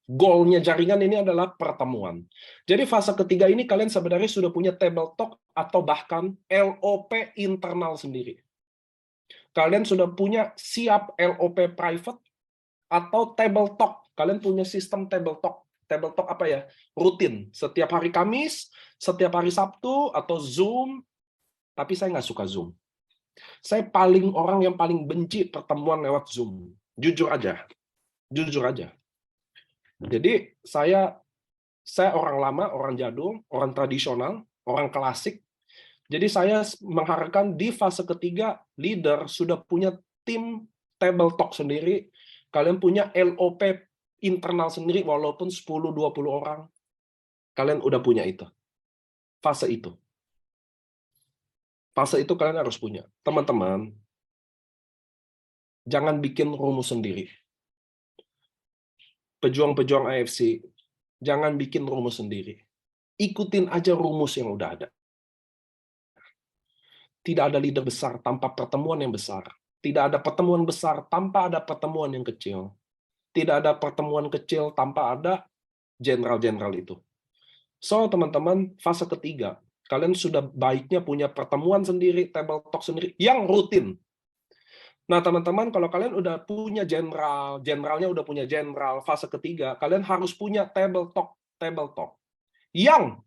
goalnya jaringan ini adalah pertemuan. Jadi fase ketiga ini kalian sebenarnya sudah punya table talk atau bahkan LOP internal sendiri. Kalian sudah punya siap LOP private atau table talk. Kalian punya sistem table talk. Table talk apa ya? Rutin. Setiap hari Kamis, setiap hari Sabtu, atau Zoom. Tapi saya nggak suka Zoom. Saya orang yang paling benci pertemuan lewat Zoom. Jujur aja. Jujur aja. Jadi saya orang lama, orang jadul, orang tradisional, orang klasik. Jadi saya mengharapkan di fase ketiga, leader sudah punya tim table talk sendiri, kalian punya LOP internal sendiri, walaupun 10-20 orang, kalian udah punya itu. Fase itu. Fase itu kalian harus punya. Teman-teman, jangan bikin rumus sendiri. Pejuang-pejuang AFC, jangan bikin rumus sendiri. Ikutin aja rumus yang udah ada. Tidak ada leader besar tanpa pertemuan yang besar. Tidak ada pertemuan besar tanpa ada pertemuan yang kecil. Tidak ada pertemuan kecil tanpa ada jenderal-jenderal itu. So, teman-teman, fase ketiga, kalian sudah baiknya punya pertemuan sendiri, table talk sendiri, yang rutin. Nah, teman-teman, kalau kalian udah punya jenderal, jenderalnya udah punya jenderal, fase ketiga, kalian harus punya table talk, yang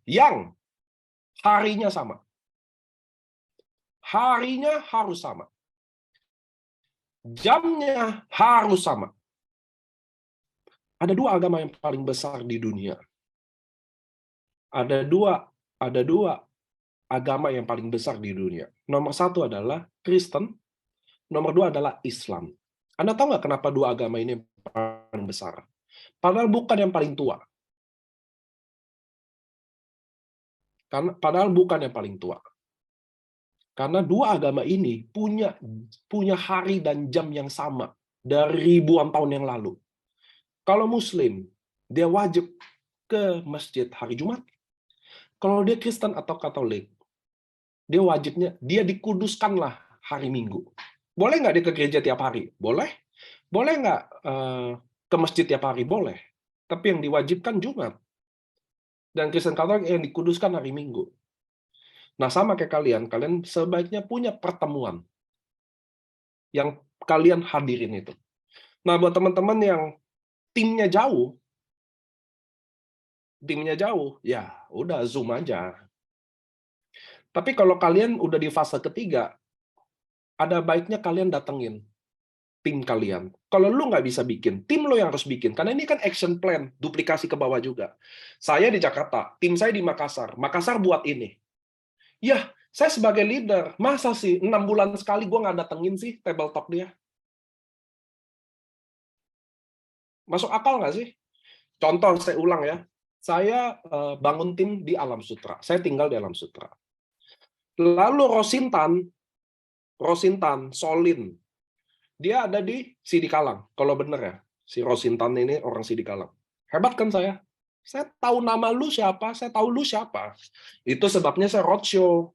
harinya sama. Harinya harus sama. Jamnya harus sama. Ada dua agama yang paling besar di dunia. Ada dua agama yang paling besar di dunia. Nomor satu adalah Kristen, nomor dua adalah Islam. Anda tahu nggak kenapa dua agama ini yang paling besar? Padahal bukan yang paling tua. Padahal bukan yang paling tua. Karena dua agama ini punya hari dan jam yang sama dari ribuan tahun yang lalu. Kalau Muslim, dia wajib ke masjid hari Jumat. Kalau dia Kristen atau Katolik, dia wajibnya, dia dikuduskanlah hari Minggu. Boleh nggak dia ke gereja tiap hari? Boleh. Boleh nggak ke masjid tiap hari? Boleh. Tapi yang diwajibkan Jumat. Dan Kristen Katolik yang dikuduskan hari Minggu. Nah, sama kayak kalian sebaiknya punya pertemuan yang kalian hadirin itu. Nah, buat teman-teman yang timnya jauh, ya udah Zoom aja. Tapi kalau kalian udah di fase ketiga, ada baiknya kalian datengin tim kalian. Kalau lu nggak bisa bikin, tim lo yang harus bikin. Karena ini kan action plan, duplikasi ke bawah juga. Saya di Jakarta, tim saya di Makassar. Makassar buat ini. Ya, saya sebagai leader, masa sih 6 bulan sekali gue nggak datengin sih table talk dia? Masuk akal nggak sih? Contoh, saya ulang ya. Saya bangun tim di Alam Sutra. Saya tinggal di Alam Sutra. Lalu Rosintan, Solin, dia ada di Sidikalang. Kalau bener ya, si Rosintan ini orang Sidikalang. Hebat kan saya? Saya tahu nama lu siapa, saya tahu lu siapa. Itu sebabnya saya roadshow.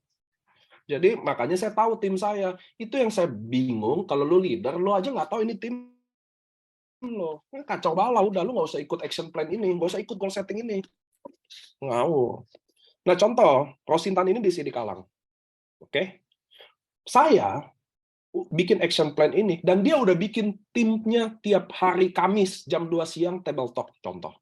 Jadi makanya saya tahu tim saya. Itu yang saya bingung, kalau lu leader, lu aja nggak tahu ini tim lo. Kacau balau, udah lu nggak usah ikut action plan ini, nggak usah ikut goal setting ini. Ngawur. Nah contoh, Rosintan ini di Sidikalang. Oke? Saya bikin action plan ini, dan dia udah bikin timnya tiap hari Kamis jam 2 siang table talk, contoh.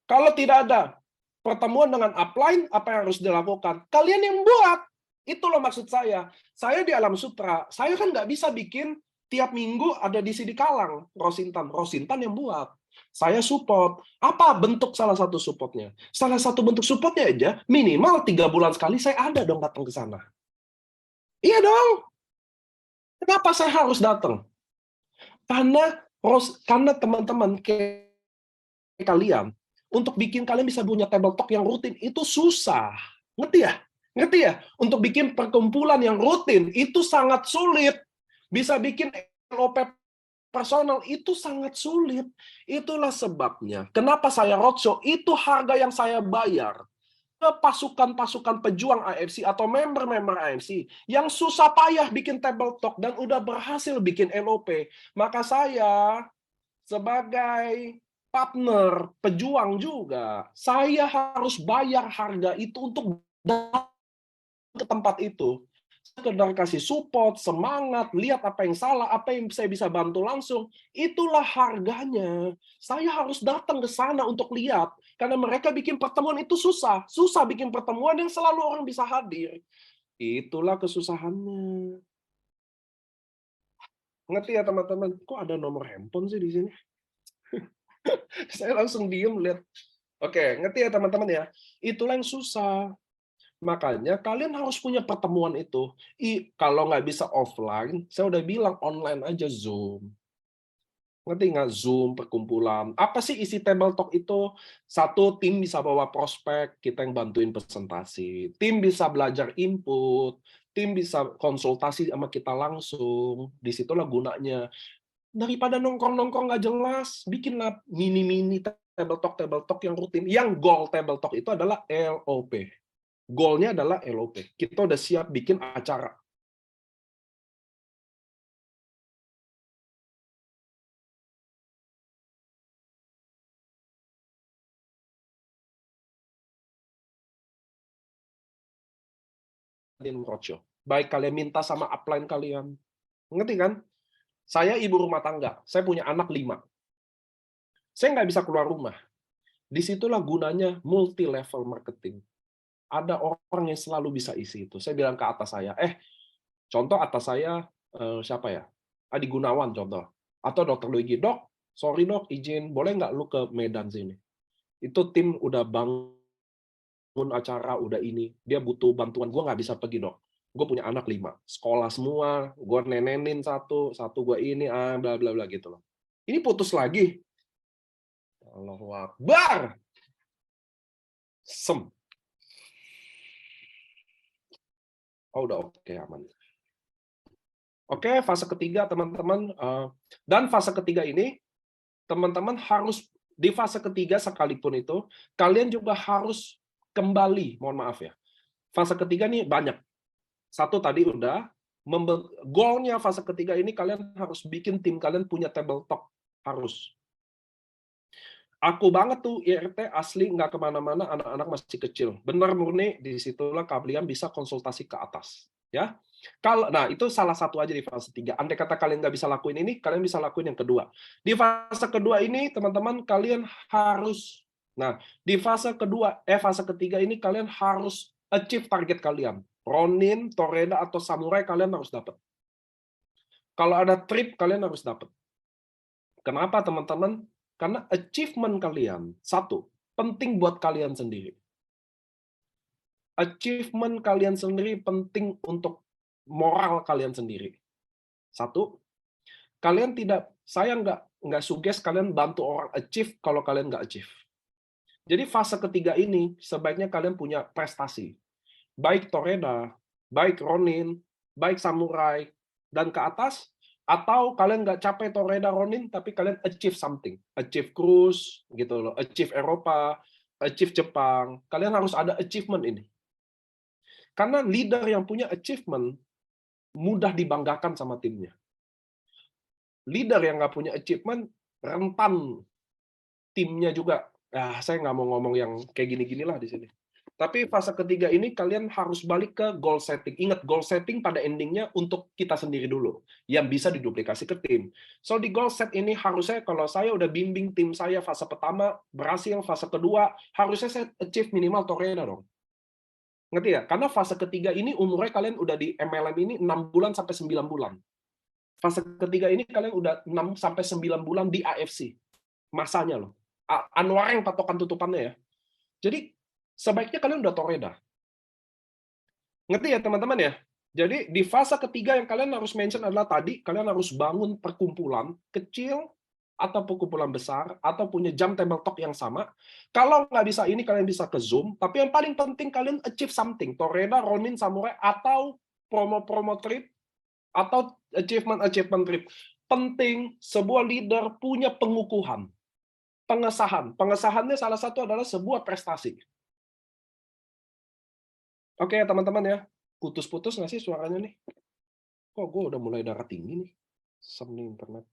Kalau tidak ada pertemuan dengan upline, apa yang harus dilakukan? Kalian yang buat. Itu loh maksud saya. Saya di Alam Sutra, saya kan nggak bisa bikin tiap minggu ada di Sidikalang, Rosintan. Rosintan yang buat. Saya support. Apa bentuk salah satu supportnya? Salah satu bentuk supportnya aja, minimal 3 bulan sekali saya ada dong datang ke sana. Iya dong. Kenapa saya harus datang? Karena teman-teman kayak kalian, untuk bikin kalian bisa punya table talk yang rutin, itu susah. Ngerti ya? Ngerti ya? Untuk bikin perkumpulan yang rutin, itu sangat sulit. Bisa bikin LOP personal, itu sangat sulit. Itulah sebabnya. Kenapa saya roadshow, itu harga yang saya bayar ke pasukan-pasukan pejuang AFC atau member-member AFC yang susah payah bikin table talk dan udah berhasil bikin LOP. Maka saya sebagai partner pejuang juga, saya harus bayar harga itu untuk datang ke tempat itu. Sekedar kasih support, semangat, lihat apa yang salah, apa yang saya bisa bantu langsung. Itulah harganya. Saya harus datang ke sana untuk lihat. Karena mereka bikin pertemuan itu susah. Susah bikin pertemuan yang selalu orang bisa hadir. Itulah kesusahannya. Ngerti ya teman-teman? Kok ada nomor handphone sih di sini? Saya langsung diem lihat. Oke, ngerti ya teman-teman ya? Itulah yang susah. Makanya kalian harus punya pertemuan itu. Kalau nggak bisa offline, saya udah bilang online aja Zoom. Ngerti nggak? Zoom, perkumpulan. Apa sih isi table talk itu? Satu, tim bisa bawa prospek, kita yang bantuin presentasi. Tim bisa belajar input, tim bisa konsultasi sama kita langsung. Disitulah gunanya. Daripada nongkrong-nongkrong nggak jelas, bikinlah mini-mini table talk yang rutin. Yang goal table talk itu adalah LOP. Goalnya adalah LOP. Kita udah siap bikin acara. Roadshow. Baik kalian minta sama upline kalian. Ngerti kan? Saya ibu rumah tangga. Saya punya anak 5. Saya nggak bisa keluar rumah. Disitulah gunanya multi-level marketing. Ada orang yang selalu bisa isi itu. Saya bilang ke atas saya, contoh atas saya, siapa ya? Adi Gunawan contoh. Atau Dr. Luigi, dok, sorry dok, izin, boleh nggak lu ke Medan sini? Itu tim udah bangun acara, udah ini. Dia butuh bantuan, gue nggak bisa pergi dok. Gue punya anak 5. Sekolah semua, gue nenenin satu gue ini, bla bla bla gitu loh. Ini putus lagi. Allahu Akbar. Oh, udah oke, aman. Oke, fase ketiga, teman-teman. Dan fase ketiga ini, teman-teman harus, di fase ketiga sekalipun itu, kalian juga harus kembali, mohon maaf ya. Fase ketiga nih banyak. Satu tadi udah, goalnya fase ketiga ini kalian harus bikin tim kalian punya table talk. Harus. Aku banget tuh IRT asli nggak kemana-mana, anak-anak masih kecil. Benar murni, disitulah kalian bisa konsultasi ke atas. Ya, nah itu salah satu aja di fase 3. Andai kata kalian nggak bisa lakuin ini, kalian bisa lakuin yang kedua. Di fase kedua ini, teman-teman, kalian harus, nah di fase kedua, fase ketiga ini kalian harus achieve target kalian. Ronin, Toreda, atau Samurai kalian harus dapat. Kalau ada trip, kalian harus dapat. Kenapa, teman-teman? Karena achievement kalian, satu, penting buat kalian sendiri. Achievement kalian sendiri penting untuk moral kalian sendiri. Satu, kalian tidak, saya nggak suggest kalian bantu orang achieve kalau kalian nggak achieve. Jadi fase ketiga ini, sebaiknya kalian punya prestasi. Baik Toreda, baik Ronin, baik Samurai, dan ke atas, atau kalian nggak capek Toreda Ronin, tapi kalian achieve something. Achieve cruise, gitu loh. Achieve Eropa, achieve Jepang. Kalian harus ada achievement ini. Karena leader yang punya achievement, mudah dibanggakan sama timnya. Leader yang nggak punya achievement, rentan timnya juga. Saya nggak mau ngomong yang kayak gini-gini lah di sini. Tapi fase ketiga ini kalian harus balik ke goal setting. Ingat, goal setting pada endingnya untuk kita sendiri dulu, yang bisa diduplikasi ke tim. So di goal set ini harusnya kalau saya udah bimbing tim saya fase pertama, berhasil, fase kedua, harusnya saya achieve minimal Toreda dong. Ngerti ya? Karena fase ketiga ini umurnya kalian udah di MLM ini 6 bulan sampai 9 bulan. Fase ketiga ini kalian udah 6 sampai 9 bulan di AFC. Masanya loh. Anwar yang patokan tutupannya ya. Jadi sebaiknya kalian udah Toreda. Ngerti ya teman-teman ya? Jadi di fase ketiga yang kalian harus mention adalah tadi, kalian harus bangun perkumpulan kecil atau perkumpulan besar, atau punya jam table talk yang sama. Kalau nggak bisa ini, kalian bisa ke Zoom. Tapi yang paling penting kalian achieve something. Toreda, Ronin, Samurai, atau promo-promo trip, atau achievement trip. Penting sebuah leader punya pengukuhan. Pengesahan. Pengesahannya salah satu adalah sebuah prestasi. Oke, teman-teman ya. Putus-putus nggak sih suaranya nih? Kok gue udah mulai darah tinggi nih? Seni internet.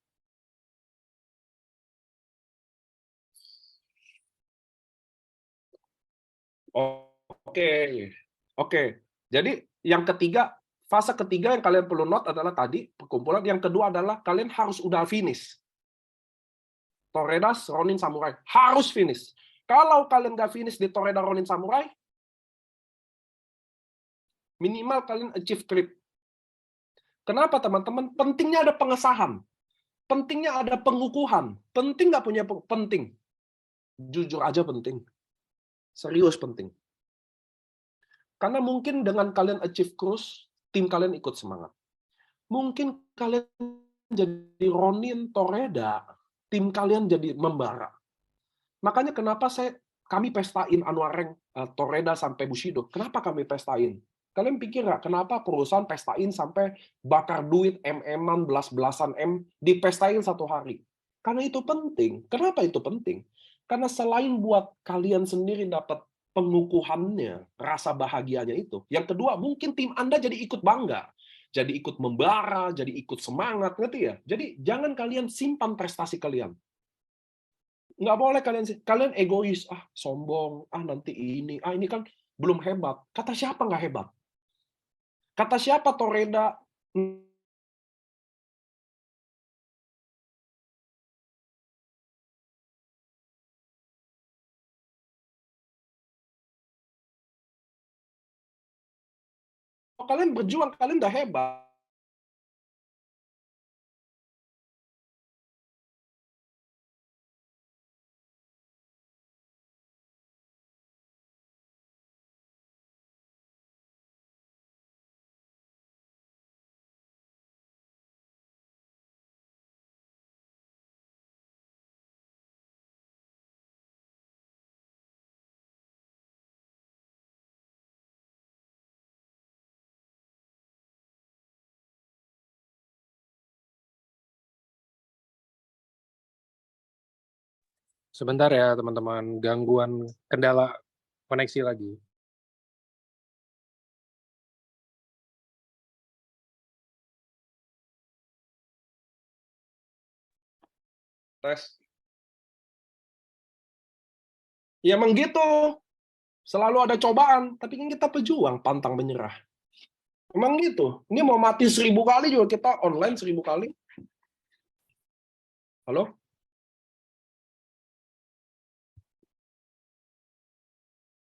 Oke. Jadi yang ketiga, fase ketiga yang kalian perlu note adalah tadi perkumpulan. Yang kedua adalah kalian harus udah finish. Toreda, Ronin, Samurai harus finish. Kalau kalian nggak finish di Toreda, Ronin, Samurai, minimal kalian achieve trip. Kenapa teman-teman? Pentingnya ada pengesahan. Pentingnya ada pengukuhan. Penting nggak punya penting. Jujur aja penting. Serius penting. Karena mungkin dengan kalian achieve cruise, tim kalian ikut semangat. Mungkin kalian jadi Ronin, Toreda, tim kalian jadi membara. Makanya kenapa kami pestain Anwareng, Toreda sampai Bushido. Kenapa kami pestain? Kalian pikir nggak kenapa perusahaan pestain sampai bakar duit MM-an, belas-belasan M, dipestain satu hari? Karena itu penting. Kenapa itu penting? Karena selain buat kalian sendiri dapat pengukuhannya, rasa bahagianya itu. Yang kedua, mungkin tim Anda jadi ikut bangga, jadi ikut membara, jadi ikut semangat, ngerti ya? Jadi jangan kalian simpan prestasi kalian. Nggak boleh kalian egois, sombong, nanti ini kan belum hebat. Kata siapa nggak hebat? Kata siapa Toreda kalian berjuang, kalian udah hebat. Sebentar ya teman-teman, gangguan kendala koneksi lagi. Tes. Ya emang gitu. Selalu ada cobaan, tapi kan kita pejuang, pantang menyerah. Emang gitu. Ini mau mati 1000 kali juga kita online 1000 kali. Halo?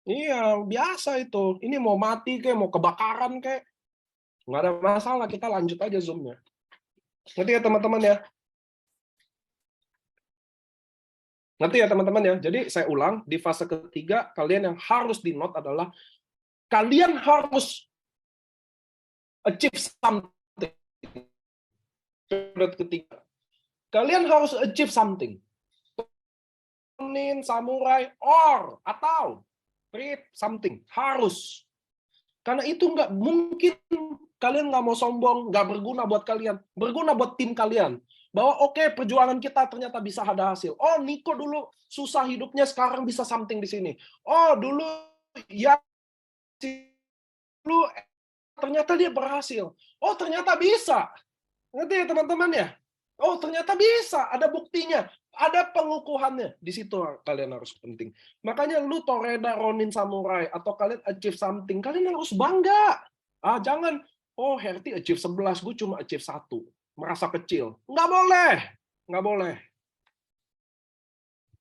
Iya, biasa itu. Ini mau mati kayak mau kebakaran kayak nggak ada masalah, kita lanjut aja Zoom-nya. Ngerti ya teman-teman ya? Ngerti ya teman-teman ya? Jadi saya ulang, di fase ketiga kalian yang harus di-note adalah kalian harus achieve something. Periode ketiga. Kalian harus achieve something. Nin, samurai, or, atau treat something. Harus. Karena itu nggak mungkin kalian nggak mau sombong, nggak berguna buat kalian. Berguna buat tim kalian. Bahwa oke, perjuangan kita ternyata bisa ada hasil. Oh, Niko dulu susah hidupnya, sekarang bisa something di sini. Oh, dulu ya dulu ternyata dia berhasil. Oh, ternyata bisa. Ngerti ya teman-teman ya? Oh, ternyata bisa. Ada buktinya. Ada pengukuhannya. Di situ kalian harus penting. Makanya lu Toreda, Ronin, Samurai, atau kalian achieve something, kalian harus bangga. Jangan, Herti achieve 11, gue cuma achieve 1. Merasa kecil. Nggak boleh. Nggak boleh.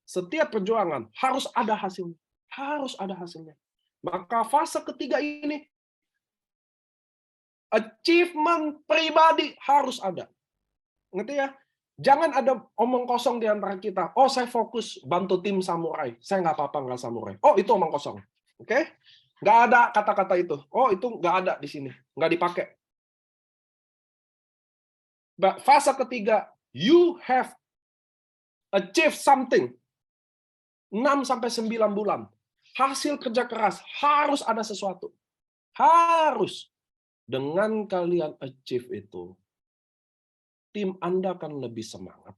Setiap perjuangan harus ada hasilnya. Harus ada hasilnya. Maka fase ketiga ini, achievement pribadi harus ada. Ngerti ya? Jangan ada omong kosong di antara kita. Oh, saya fokus bantu tim samurai. Saya nggak apa-apa nggak samurai. Oh, itu omong kosong. Oke? Nggak ada kata-kata itu. Oh, itu nggak ada di sini. Nggak dipakai. Fase ketiga, you have achieved something. 6-9 bulan. Hasil kerja keras. Harus ada sesuatu. Harus. Dengan kalian achieve itu, tim Anda akan lebih semangat.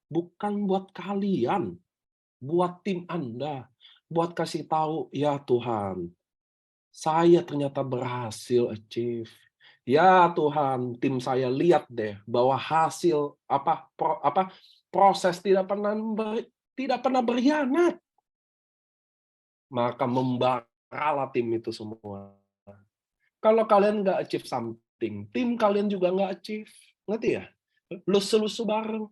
Bukan buat kalian, buat tim Anda, buat kasih tahu, ya Tuhan, saya ternyata berhasil achieve. Ya Tuhan, tim saya lihat deh bahwa hasil proses tidak pernah berkhianat. Maka membaralah tim itu semua. Kalau kalian nggak achieve something, tim kalian juga nggak achieve. Ngerti ya? Lusu-lusu bareng.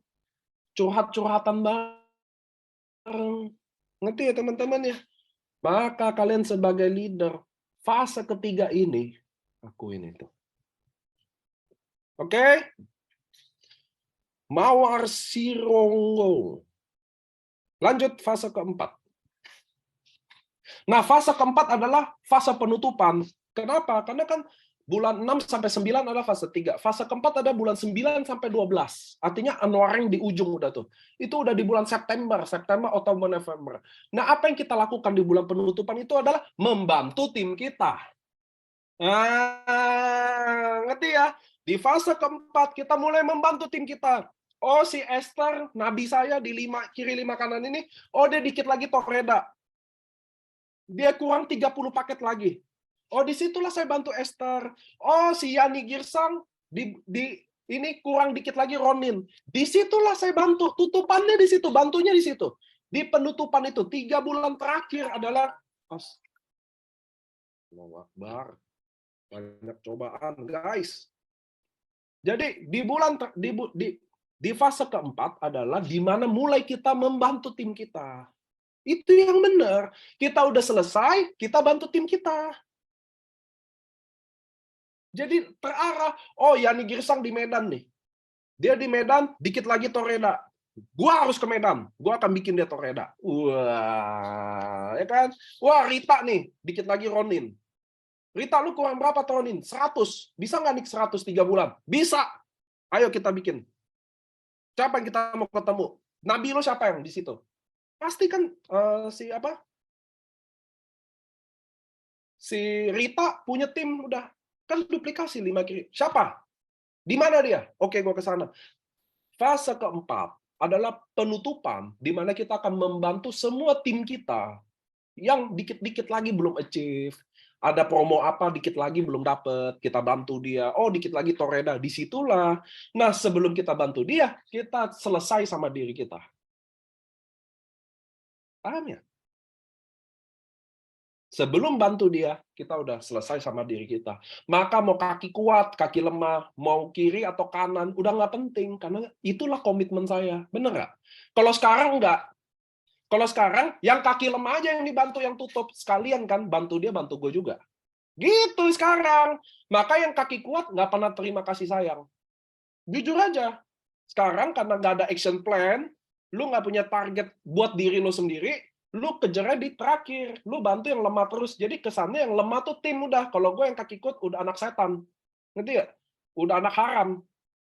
Curhat-curhatan bareng. Ngerti ya teman-teman ya? Maka kalian sebagai leader, fase ketiga ini, lakuin itu. Oke? Mawar Sirongo. Lanjut fase keempat. Nah, fase keempat adalah fase penutupan. Kenapa? Karena kan bulan 6-9 adalah fase 3. Fase keempat ada bulan 9-12. Artinya unwiring di ujung udah tuh. Itu udah di bulan September, Oktober, November. Nah, apa yang kita lakukan di bulan penutupan itu adalah membantu tim kita. Ngerti ya? Di fase keempat kita mulai membantu tim kita. Oh, si Esther, nabi saya di kiri 5 kanan ini, dia dikit lagi Toreda. Dia kurang 30 paket lagi. Oh, disitulah saya bantu Esther. Oh, si Yani Girsang ini kurang dikit lagi Ronin. Disitulah saya bantu. Tutupannya di situ, bantunya di situ. Di penutupan itu 3 bulan terakhir adalah Allahu Akbar. Banyak cobaan, guys. Jadi di fase keempat adalah di mana mulai kita membantu tim kita. Itu yang benar. Kita udah selesai, kita bantu tim kita. Jadi terarah, oh Yani Girsang di Medan nih. Dia di Medan, dikit lagi Toreda. Gua harus ke Medan, gua akan bikin dia Toreda. Wah, ya kan? Wah, Rita nih, dikit lagi Ronin. Rita, lu kurang berapa Ronin? 100. Bisa nggak nih 100 3 bulan? Bisa. Ayo kita bikin. Siapa yang kita mau ketemu? Nabi lo siapa yang di situ? Pasti kan si Rita punya tim udah kan duplikasi 5 kiri. Siapa? Di mana dia? Oke, gue ke sana. Fase keempat adalah penutupan di mana kita akan membantu semua tim kita yang dikit-dikit lagi belum achieve. Ada promo apa dikit lagi belum dapet, kita bantu dia. Oh, dikit lagi Toreda, disitulah. Nah, sebelum kita bantu dia, kita selesai sama diri kita. Paham ya? Sebelum bantu dia, kita udah selesai sama diri kita. Maka mau kaki kuat, kaki lemah, mau kiri atau kanan, udah nggak penting. Karena itulah komitmen saya. Bener nggak? Kalau sekarang nggak. Kalau sekarang, yang kaki lemah aja yang dibantu, yang tutup. Sekalian kan, bantu dia, bantu gue juga. Gitu sekarang. Maka yang kaki kuat nggak pernah terima kasih sayang. Jujur aja. Sekarang karena nggak ada action plan, lu nggak punya target buat diri lu sendiri, lu kejarnya di terakhir, lu bantu yang lemah terus. Jadi kesannya yang lemah tuh tim udah. Kalau gue yang kaki kuat udah anak setan, ngerti ya? Udah anak haram.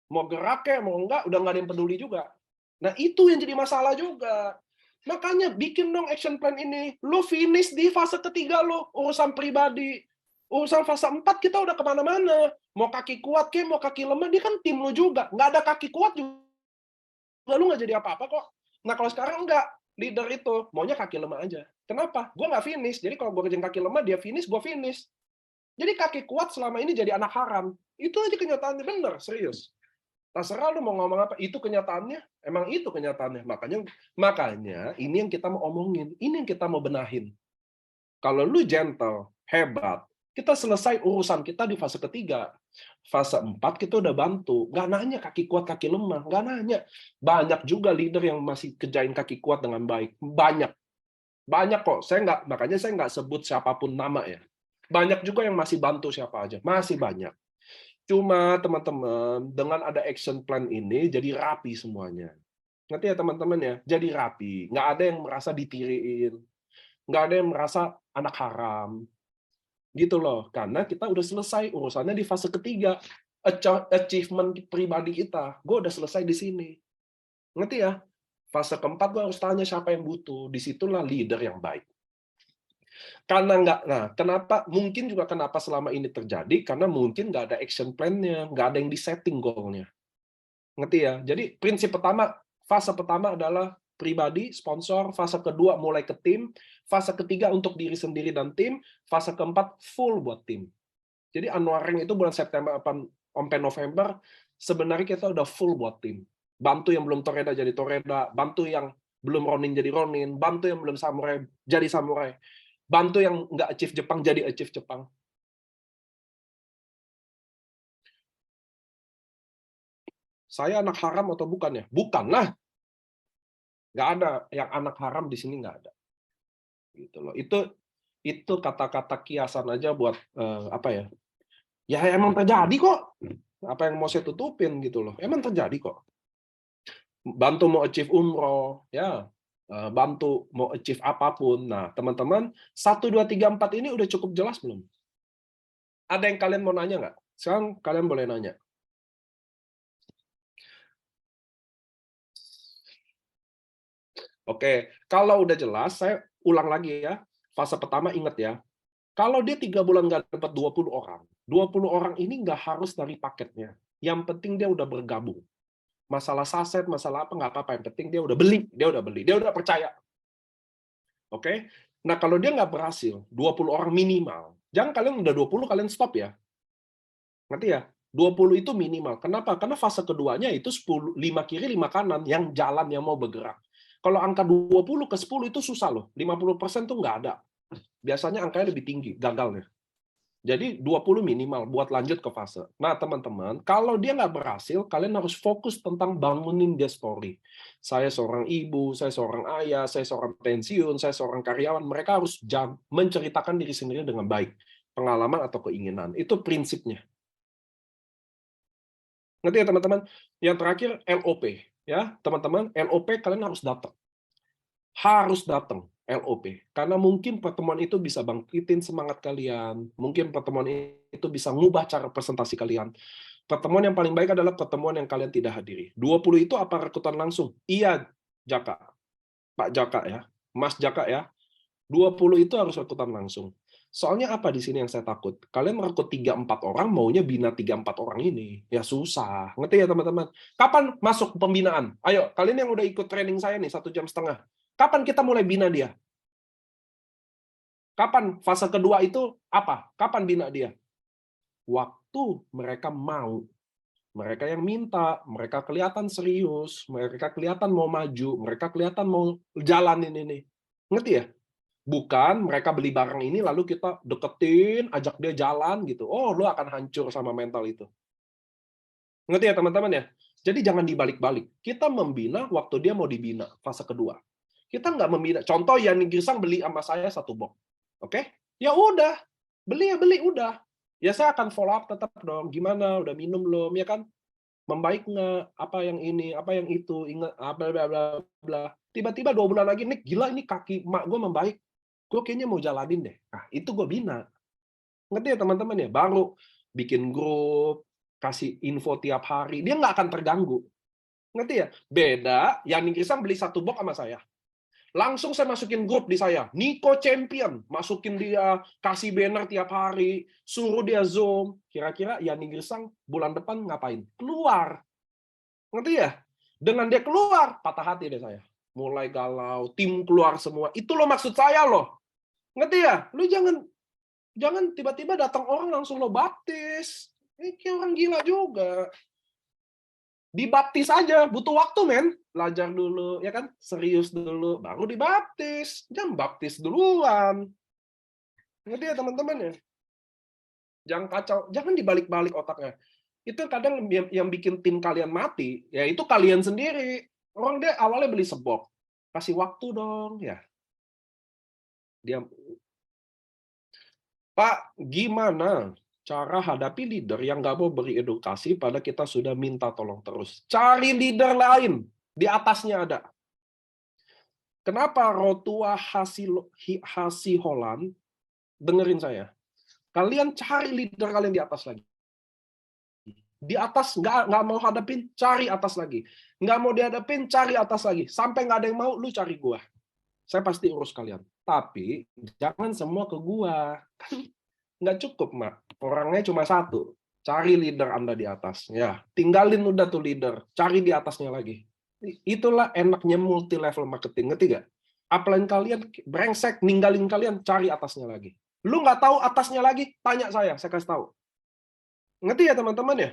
Mau gerak ya, mau enggak, udah nggak ada yang peduli juga. Nah itu yang jadi masalah juga. Makanya bikin dong action plan ini. Lu finish di fase ketiga lu, urusan pribadi. Urusan fase 4 kita udah kemana-mana. Mau kaki kuat ke, mau kaki lemah, dia kan tim lu juga. Nggak ada kaki kuat juga, lu nggak jadi apa-apa kok. Nah kalau sekarang enggak, leader itu maunya kaki lemah aja. Kenapa? Gue nggak finish. Jadi kalau gue kerjain kaki lemah, dia finish, gue finish. Jadi kaki kuat selama ini jadi anak haram. Itu aja kenyataannya, bener, serius. Terserah lu mau ngomong apa, itu kenyataannya, emang itu kenyataannya. Makanya ini yang kita mau omongin, ini yang kita mau benahin. Kalau lu gentle, hebat, kita selesai urusan kita di fase ketiga. Fase 4 kita udah bantu. Nggak nanya kaki kuat, kaki lemah. Nggak nanya. Banyak juga leader yang masih kerjain kaki kuat dengan baik. Banyak. Banyak kok. Makanya saya nggak sebut siapapun nama ya. Banyak juga yang masih bantu siapa aja. Masih banyak. Cuma teman-teman, dengan ada action plan ini jadi rapi semuanya. Ngerti ya teman-teman ya? Jadi rapi. Nggak ada yang merasa ditiriin. Nggak ada yang merasa anak haram. Gitu loh. Karena kita udah selesai urusannya di fase ketiga. Achievement pribadi kita. Gue udah selesai di sini. Ngerti ya? Fase keempat gue harus tanya siapa yang butuh. Disitulah leader yang baik. Karena kenapa selama ini terjadi? Karena mungkin nggak ada action plan-nya, nggak ada yang disetting goal-nya. Ngerti ya? Jadi fase pertama adalah pribadi, sponsor, fase kedua mulai ke tim, fase ketiga untuk diri sendiri dan tim, fase keempat full buat tim. Jadi unwiring itu bulan September sampai November, sebenarnya kita udah full buat tim. Bantu yang belum Toreda jadi Toreda, bantu yang belum Ronin jadi Ronin, bantu yang belum Samurai jadi Samurai. Bantu yang nggak achieve Jepang jadi achieve Jepang. Saya anak haram atau bukan ya? Bukan lah. Nggak ada yang anak haram di sini, nggak ada. Gitu loh. Itu kata-kata kiasan aja buat apa ya? Ya emang terjadi kok. Apa yang mau saya tutupin gitu loh. Emang terjadi kok. Bantu mau achieve umroh, ya. Bantu mau achieve apapun. Nah, teman-teman, 1 2 3 4 ini udah cukup jelas belum? Ada yang kalian mau nanya nggak? Sekarang kalian boleh nanya. Oke, kalau udah jelas, saya ulang lagi ya. Fase pertama ingat ya, kalau dia 3 bulan nggak dapat 20 orang ini nggak harus dari paketnya. Yang penting dia udah bergabung. Masalah saset, masalah apa, nggak apa-apa. Yang penting dia udah beli, dia udah percaya. Oke? Nah, kalau dia nggak berhasil, 20 orang minimal. Jangan kalian udah 20, kalian stop ya. Ngerti ya? 20 itu minimal. Kenapa? Karena fase keduanya itu 10, 5 kiri, 5 kanan, yang jalan, yang mau bergerak. Kalau angka 20 ke 10 itu susah loh. 50% tuh nggak ada. Biasanya angkanya lebih tinggi, gagalnya. Jadi 20 minimal buat lanjut ke fase. Nah, teman-teman, kalau dia nggak berhasil, kalian harus fokus tentang bangunin dia story. Saya seorang ibu, saya seorang ayah, saya seorang pensiun, saya seorang karyawan. Mereka harus menceritakan diri sendiri dengan baik. Pengalaman atau keinginan. Itu prinsipnya. Ngerti ya, teman-teman? Yang terakhir, LOP. Ya, teman-teman, LOP kalian harus datang. Harus datang. LOP. Karena mungkin pertemuan itu bisa bangkitin semangat kalian. Mungkin pertemuan itu bisa ngubah cara presentasi kalian. Pertemuan yang paling baik adalah pertemuan yang kalian tidak hadiri. 20 itu apa rekrutan langsung? Iya, Jaka. Pak Jaka ya. Mas Jaka ya. 20 itu harus rekrutan langsung. Soalnya apa di sini yang saya takut? Kalian merekrut 3-4 orang, maunya bina 3-4 orang ini. Ya susah. Ngerti ya, teman-teman? Kapan masuk pembinaan? Ayo, kalian yang udah ikut training saya nih, 1,5 jam. Kapan kita mulai bina dia? Kapan fase kedua itu apa? Kapan bina dia? Waktu mereka mau. Mereka yang minta, mereka kelihatan serius, mereka kelihatan mau maju, mereka kelihatan mau jalanin ini. Ngerti ya? Bukan mereka beli barang ini lalu kita deketin, ajak dia jalan gitu. Oh, lu akan hancur sama mental itu. Ngerti ya, teman-teman ya? Jadi jangan dibalik-balik. Kita membina waktu dia mau dibina, fase kedua. Kita nggak membina. Contoh, Yani Girsang beli sama saya 1 box. Oke? Ya udah. Beli ya beli, udah. Ya saya akan follow up tetap dong. Gimana? Udah minum belum? Ya kan? Membaik nggak? Apa yang ini? Apa yang itu? Ingat, bla bla bla bla. Tiba-tiba 2 bulan lagi, Nick, gila ini kaki mak gue membaik. Gue kayaknya mau jalanin deh. Nah, itu gue bina. Ngerti ya, teman-teman ya? Baru bikin grup, kasih info tiap hari. Dia nggak akan terganggu. Ngerti ya? Beda, Yani Girsang beli 1 box sama saya. Langsung saya masukin grup di saya. Nico Champion. Masukin dia, kasih banner tiap hari, suruh dia Zoom. Kira-kira Yani Girsang bulan depan ngapain? Keluar. Ngerti ya? Dengan dia keluar, patah hati deh saya. Mulai galau, tim keluar semua. Itu loh maksud saya loh. Ngerti ya? Lu jangan tiba-tiba datang orang langsung lo baptis. Ini kayak orang gila juga. Dibaptis aja, butuh waktu, men. Belajar dulu, ya kan? Serius dulu, baru dibaptis. Jangan baptis duluan. Ngerti ya, teman-teman ya? Jangan kacau, jangan dibalik-balik otaknya. Itu kadang yang bikin tim kalian mati, ya itu kalian sendiri. Orang dia awalnya beli sebok. Kasih waktu dong, ya. Dia, Pak, gimana cara hadapi leader yang nggak mau beri edukasi pada kita sudah minta tolong terus? Cari leader lain, di atasnya ada. Kenapa Rotua Hasiholan, dengerin saya, kalian cari leader kalian di atas lagi. Di atas nggak mau hadapin, cari atas lagi. Nggak mau dihadapin, cari atas lagi. Sampai nggak ada yang mau, lu cari gua. Saya pasti urus kalian. Tapi jangan semua ke gua. Kan nggak cukup, Mak. Orangnya cuma 1. Cari leader Anda di atas. Ya, tinggalin udah tuh leader. Cari di atasnya lagi. Itulah enaknya multi level marketing. Ngerti nggak? Upline kalian brengsek, ninggalin kalian, cari atasnya lagi. Lu nggak tahu atasnya lagi, tanya saya kasih tahu. Ngerti ya, teman-teman ya?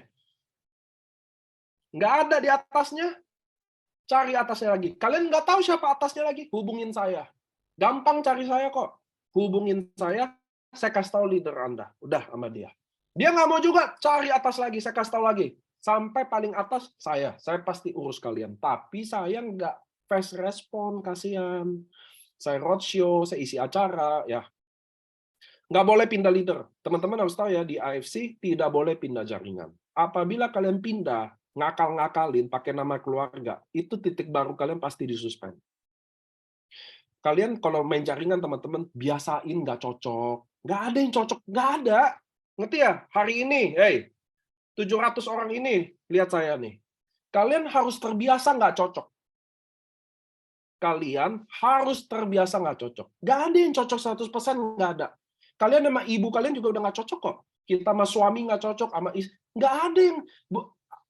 Nggak ada di atasnya, cari atasnya lagi. Kalian nggak tahu siapa atasnya lagi, hubungin saya. Gampang cari saya kok. Hubungin saya kasih tahu leader Anda. Udah sama dia. Dia nggak mau juga, cari atas lagi, saya kasih tahu lagi. Sampai paling atas, saya pasti urus kalian. Tapi saya nggak fast respon, kasihan. Saya roadshow, saya isi acara, ya. Nggak boleh pindah leader. Teman-teman harus tahu ya, di AFC tidak boleh pindah jaringan. Apabila kalian pindah, ngakal-ngakalin pakai nama keluarga, itu titik baru kalian pasti disuspend. Kalian kalau main jaringan, teman-teman, biasain nggak cocok. Nggak ada yang cocok, nggak ada. Ngerti ya? Hari ini, 700 orang ini, lihat saya nih. Kalian harus terbiasa nggak cocok. Kalian harus terbiasa nggak cocok. Nggak ada yang cocok 100%, nggak ada. Kalian sama ibu kalian juga udah nggak cocok kok. Kita sama suami nggak cocok, sama istri. Nggak ada yang...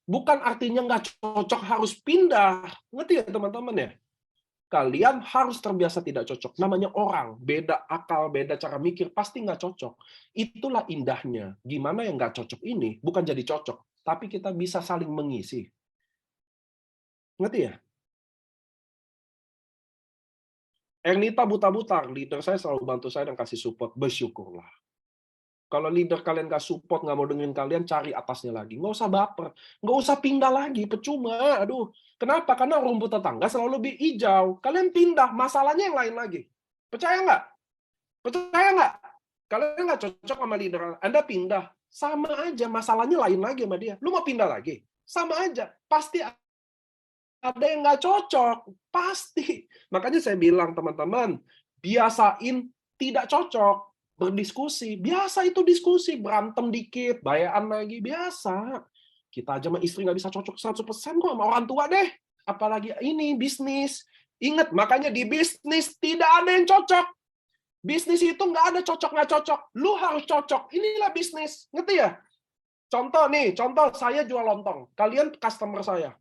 Bukan artinya nggak cocok harus pindah. Ngerti ya, teman-teman ya? kalian harus terbiasa tidak cocok. Namanya orang, beda akal, beda cara mikir, pasti nggak cocok. Itulah indahnya. Gimana yang nggak cocok ini, bukan jadi cocok, tapi kita bisa saling mengisi. Ngerti ya? Ernita buta-buta, leader saya selalu bantu saya dan kasih support. Bersyukurlah. Kalau leader kalian nggak support, nggak mau dengerin kalian, cari atasnya lagi. Nggak usah baper. Nggak usah pindah lagi, percuma. Aduh, kenapa? Karena rumput tetangga selalu lebih hijau. Kalian pindah, masalahnya yang lain lagi. Percaya nggak? Percaya nggak? Kalian nggak cocok sama leader, Anda pindah. Sama aja, masalahnya lain lagi sama dia. Lu mau pindah lagi? Sama aja. Pasti ada yang nggak cocok. Pasti. Makanya saya bilang, teman-teman, biasain tidak cocok. Berdiskusi. Biasa itu diskusi. Berantem dikit, bayaan lagi. Biasa. Kita aja sama istri nggak bisa cocok 100% kok sama orang tua deh. Apalagi ini, bisnis. Ingat, makanya di bisnis tidak ada yang cocok. Bisnis itu nggak ada cocok nggak cocok. Lu harus cocok. Inilah bisnis. Ngerti ya? Contoh nih, contoh saya jual lontong. Kalian customer saya.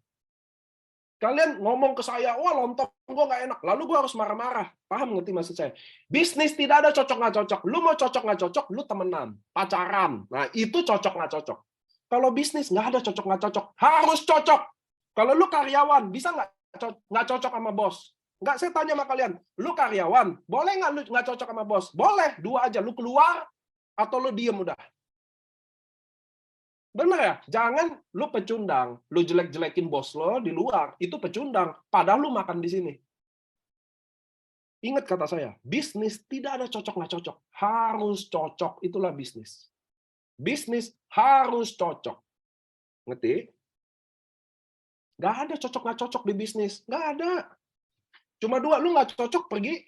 Kalian ngomong ke saya, wah lontong gue nggak enak. Lalu gue harus marah-marah. Paham ngerti maksud saya? Bisnis tidak ada cocok nggak cocok. Lu mau cocok nggak cocok, lu temenan, pacaran. Nah itu cocok nggak cocok. Kalau bisnis nggak ada cocok nggak cocok. Harus cocok. Kalau lu karyawan, bisa nggak cocok sama bos? Nggak, saya tanya sama kalian. Lu karyawan, boleh nggak lu nggak cocok sama bos? Boleh, dua aja. Lu keluar atau lu diem udah. Bener ya? Jangan lu pecundang, lu jelek-jelekin bos lo di luar, itu pecundang. Padahal lu makan di sini. Ingat kata saya, bisnis tidak ada cocok nggak cocok. Harus cocok, itulah bisnis. Bisnis harus cocok. Ngerti? Nggak ada cocok nggak cocok di bisnis. Nggak ada. Cuma dua, lu nggak cocok, pergi.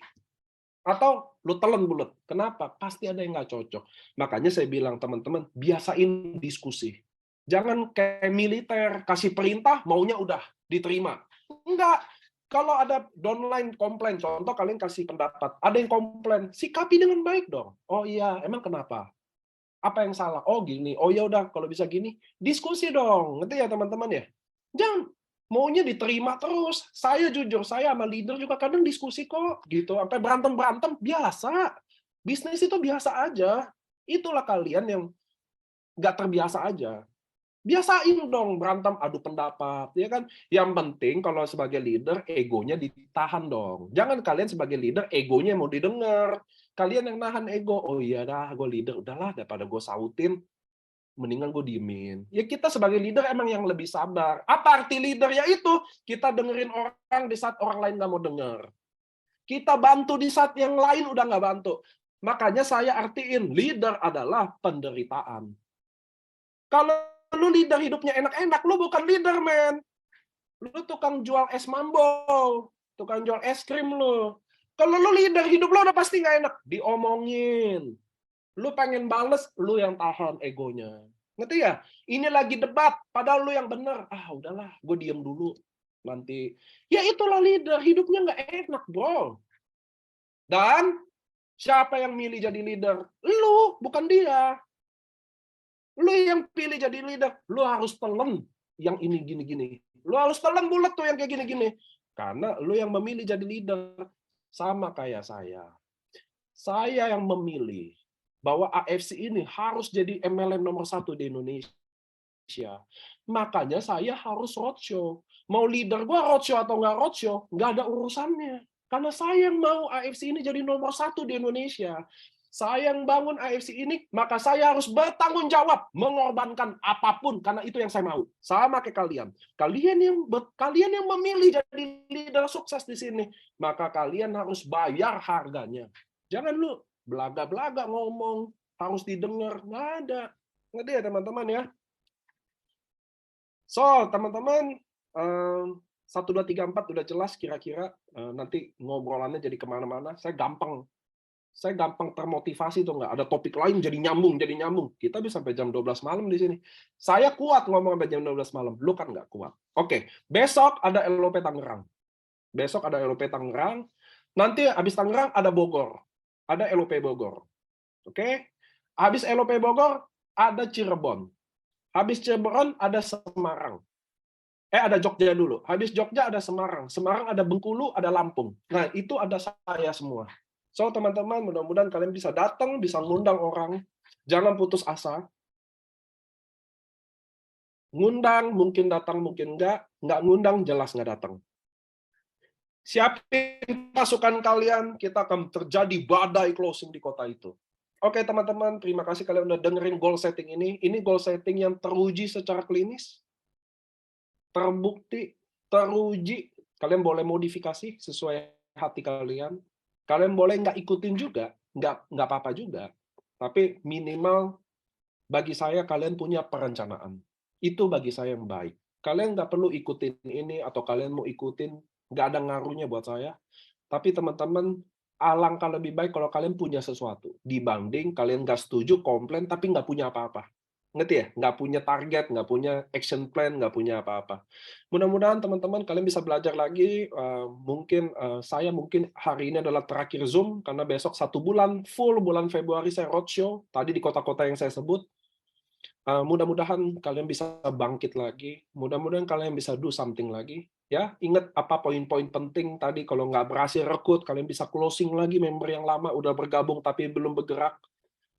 Atau lu telan bulat. Kenapa? Pasti ada yang nggak cocok. Makanya saya bilang, teman-teman, biasain diskusi. Jangan kayak militer, kasih perintah, maunya udah diterima. Enggak. Kalau ada downline komplain, contoh kalian kasih pendapat, ada yang komplain, sikapi dengan baik dong. Oh iya, emang kenapa? Apa yang salah? Oh gini. Oh ya udah, kalau bisa gini, diskusi dong. Ngerti ya teman-teman ya? Jangan maunya diterima terus. Saya jujur, saya sama leader juga kadang diskusi kok, gitu. Sampai berantem-berantem, biasa. Bisnis itu biasa aja. Itulah kalian yang nggak terbiasa aja. Biasain dong berantem, adu pendapat, ya kan? Yang penting kalau sebagai leader, egonya ditahan dong. Jangan kalian sebagai leader, egonya mau didengar. Kalian yang nahan ego, oh iya dah, gue leader, udahlah, daripada gue sautin, mendingan gue diemin. Ya kita sebagai leader emang yang lebih sabar. Apa arti leader? Yaitu kita dengerin orang di saat orang lain nggak mau denger. Kita bantu di saat yang lain udah nggak bantu. Makanya saya artiin, leader adalah penderitaan. Kalau lu leader hidupnya enak-enak, lu bukan leader, men. Lu tukang jual es mambo, tukang jual es krim lu. Kalau lu leader, hidup lu udah pasti nggak enak. Diomongin. Lu pengen bales, lu yang tahan egonya. Ngerti ya? Ini lagi debat, padahal lu yang bener. Ah, udahlah, gue diem dulu. Nanti, ya itulah leader, hidupnya nggak enak, bro. Dan siapa yang milih jadi leader? Lu, bukan dia. Lu yang pilih jadi leader, lu harus telan yang ini gini-gini. Lu harus telan bulat tuh yang kayak gini-gini. Karena lu yang memilih jadi leader. Sama kayak saya. Saya yang memilih bahwa AFC ini harus jadi MLM nomor 1 di Indonesia. Makanya saya harus roadshow. Mau leader gua roadshow atau nggak roadshow, nggak ada urusannya. Karena saya yang mau AFC ini jadi nomor 1 di Indonesia. Saya yang bangun AFC ini, maka saya harus bertanggung jawab, mengorbankan apapun, karena itu yang saya mau. Sama kayak kalian. Kalian yang memilih jadi leader sukses di sini, maka kalian harus bayar harganya. Jangan lu belaga-belaga ngomong, harus didengar. Nggak ada. Ngerti ya teman-teman ya? So, teman-teman, 1, 2, 3, 4 udah jelas kira-kira. Nanti ngobrolannya jadi kemana-mana. Saya gampang termotivasi tuh nggak. Ada topik lain jadi nyambung. Kita bisa sampai jam 12 malam di sini. Saya kuat ngomong sampai jam 12 malam. Lu kan nggak kuat. Oke, besok ada LOP Tangerang. Nanti habis Tangerang ada Bogor. Ada LOP Bogor. Oke? Habis LOP Bogor ada Cirebon. Habis Cirebon ada Semarang. Ada Jogja dulu. Habis Jogja ada Semarang. Semarang ada Bengkulu, ada Lampung. Nah, itu ada saya semua. So, teman-teman, mudah-mudahan kalian bisa datang, bisa ngundang orang. Jangan putus asa. Ngundang, mungkin datang, mungkin enggak. Nggak ngundang, jelas nggak datang. Siapin pasukan kalian, kita akan terjadi badai closing di kota itu. Oke, teman-teman, terima kasih kalian udah dengerin goal setting ini. Ini goal setting yang teruji secara klinis. Terbukti, teruji, kalian boleh modifikasi sesuai hati kalian. Kalian boleh nggak ikutin juga, nggak apa-apa juga. Tapi minimal bagi saya kalian punya perencanaan. Itu bagi saya yang baik. Kalian nggak perlu ikutin ini atau kalian mau ikutin, nggak ada ngaruhnya buat saya. Tapi teman-teman, alangkah lebih baik kalau kalian punya sesuatu dibanding kalian nggak setuju, komplain tapi nggak punya apa-apa. Ngerti ya? Nggak punya target, nggak punya action plan, nggak punya apa-apa. Mudah-mudahan teman-teman kalian bisa belajar lagi. Saya mungkin hari ini adalah terakhir Zoom, karena besok 1 bulan, full bulan Februari saya roadshow, tadi di kota-kota yang saya sebut. Mudah-mudahan kalian bisa bangkit lagi. Mudah-mudahan kalian bisa do something lagi. Ya, ingat apa poin-poin penting tadi. Kalau nggak berhasil rekrut, kalian bisa closing lagi member yang lama, udah bergabung tapi belum bergerak.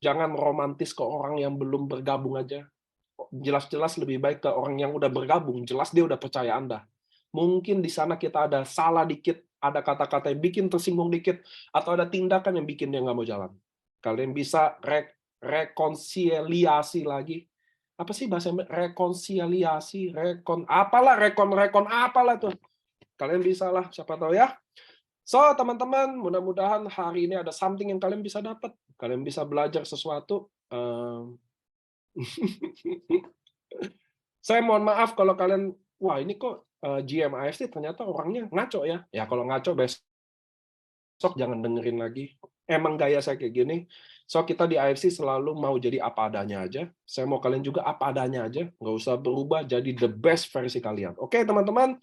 Jangan romantis ke orang yang belum bergabung aja. Jelas-jelas lebih baik ke orang yang udah bergabung. Jelas dia udah percaya Anda. Mungkin di sana kita ada salah dikit, ada kata-kata yang bikin tersinggung dikit, atau ada tindakan yang bikin dia nggak mau jalan. Kalian bisa rekonsiliasi lagi. Apa sih bahasa rekonsiliasi? Rekon apalah tuh. Kalian bisa lah, siapa tahu ya. So, teman-teman, mudah-mudahan hari ini ada something yang kalian bisa dapat. Kalian bisa belajar sesuatu. Saya mohon maaf kalau kalian, wah ini kok GM AFC ternyata orangnya ngaco ya. Ya kalau ngaco besok jangan dengerin lagi. Emang gaya saya kayak gini. So kita di AFC selalu mau jadi apa adanya aja. Saya mau kalian juga apa adanya aja. Nggak usah berubah, jadi the best versi kalian. Oke teman-teman.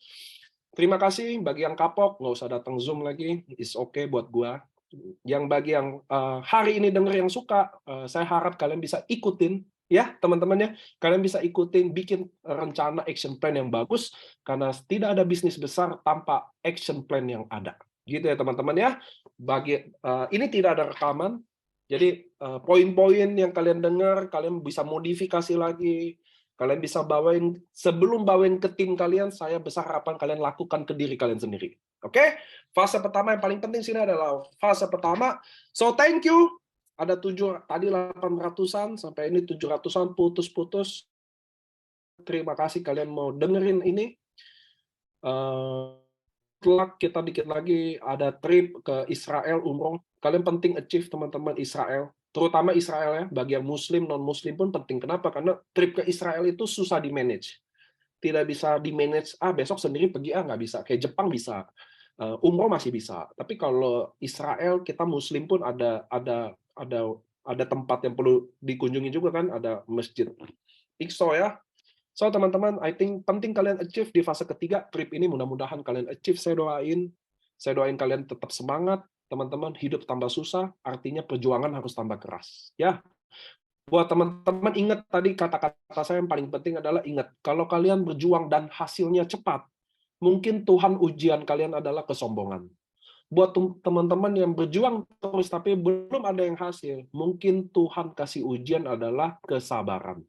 Terima kasih bagi yang kapok, nggak usah datang Zoom lagi, it's okay buat gua. Yang bagi yang hari ini denger yang suka, saya harap kalian bisa ikutin, ya teman-teman ya. Kalian bisa ikutin, bikin rencana action plan yang bagus, karena tidak ada bisnis besar tanpa action plan yang ada. Gitu ya teman-teman ya. Ini tidak ada rekaman, jadi poin-poin yang kalian dengar, kalian bisa modifikasi lagi. Kalian bisa bawain, sebelum bawain ke tim kalian, saya besar harapan kalian lakukan ke diri kalian sendiri. Oke? Fase pertama yang paling penting sini adalah fase pertama. So, thank you. Ada tadi 800-an, sampai ini 700-an, putus-putus. Terima kasih kalian mau dengerin ini. Kita dikit lagi ada trip ke Israel, umroh. Kalian penting achieve teman-teman Israel. Terutama Israel ya, bagi yang muslim, non-muslim pun penting. Kenapa? Karena trip ke Israel itu susah di-manage. Tidak bisa di-manage, besok sendiri pergi, nggak bisa. Kayak Jepang bisa, umroh masih bisa. Tapi kalau Israel, kita muslim pun ada tempat yang perlu dikunjungi juga kan, ada Masjid Iqsa ya. So teman-teman, I think penting kalian achieve di fase ketiga trip ini, mudah-mudahan kalian achieve, saya doain kalian tetap semangat. Teman-teman, hidup tambah susah, artinya perjuangan harus tambah keras. Ya, buat teman-teman ingat tadi kata-kata saya yang paling penting adalah ingat, kalau kalian berjuang dan hasilnya cepat, mungkin Tuhan ujian kalian adalah kesombongan. Buat teman-teman yang berjuang terus tapi belum ada yang hasil, mungkin Tuhan kasih ujian adalah kesabaran.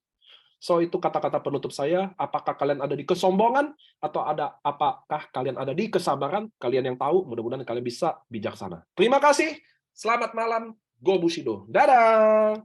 So itu kata-kata penutup saya. Apakah kalian ada di kesombongan atau apakah kalian ada di kesabaran? Kalian yang tahu. Mudah-mudahan kalian bisa bijaksana. Terima kasih. Selamat malam. Go Bushido. Dadah.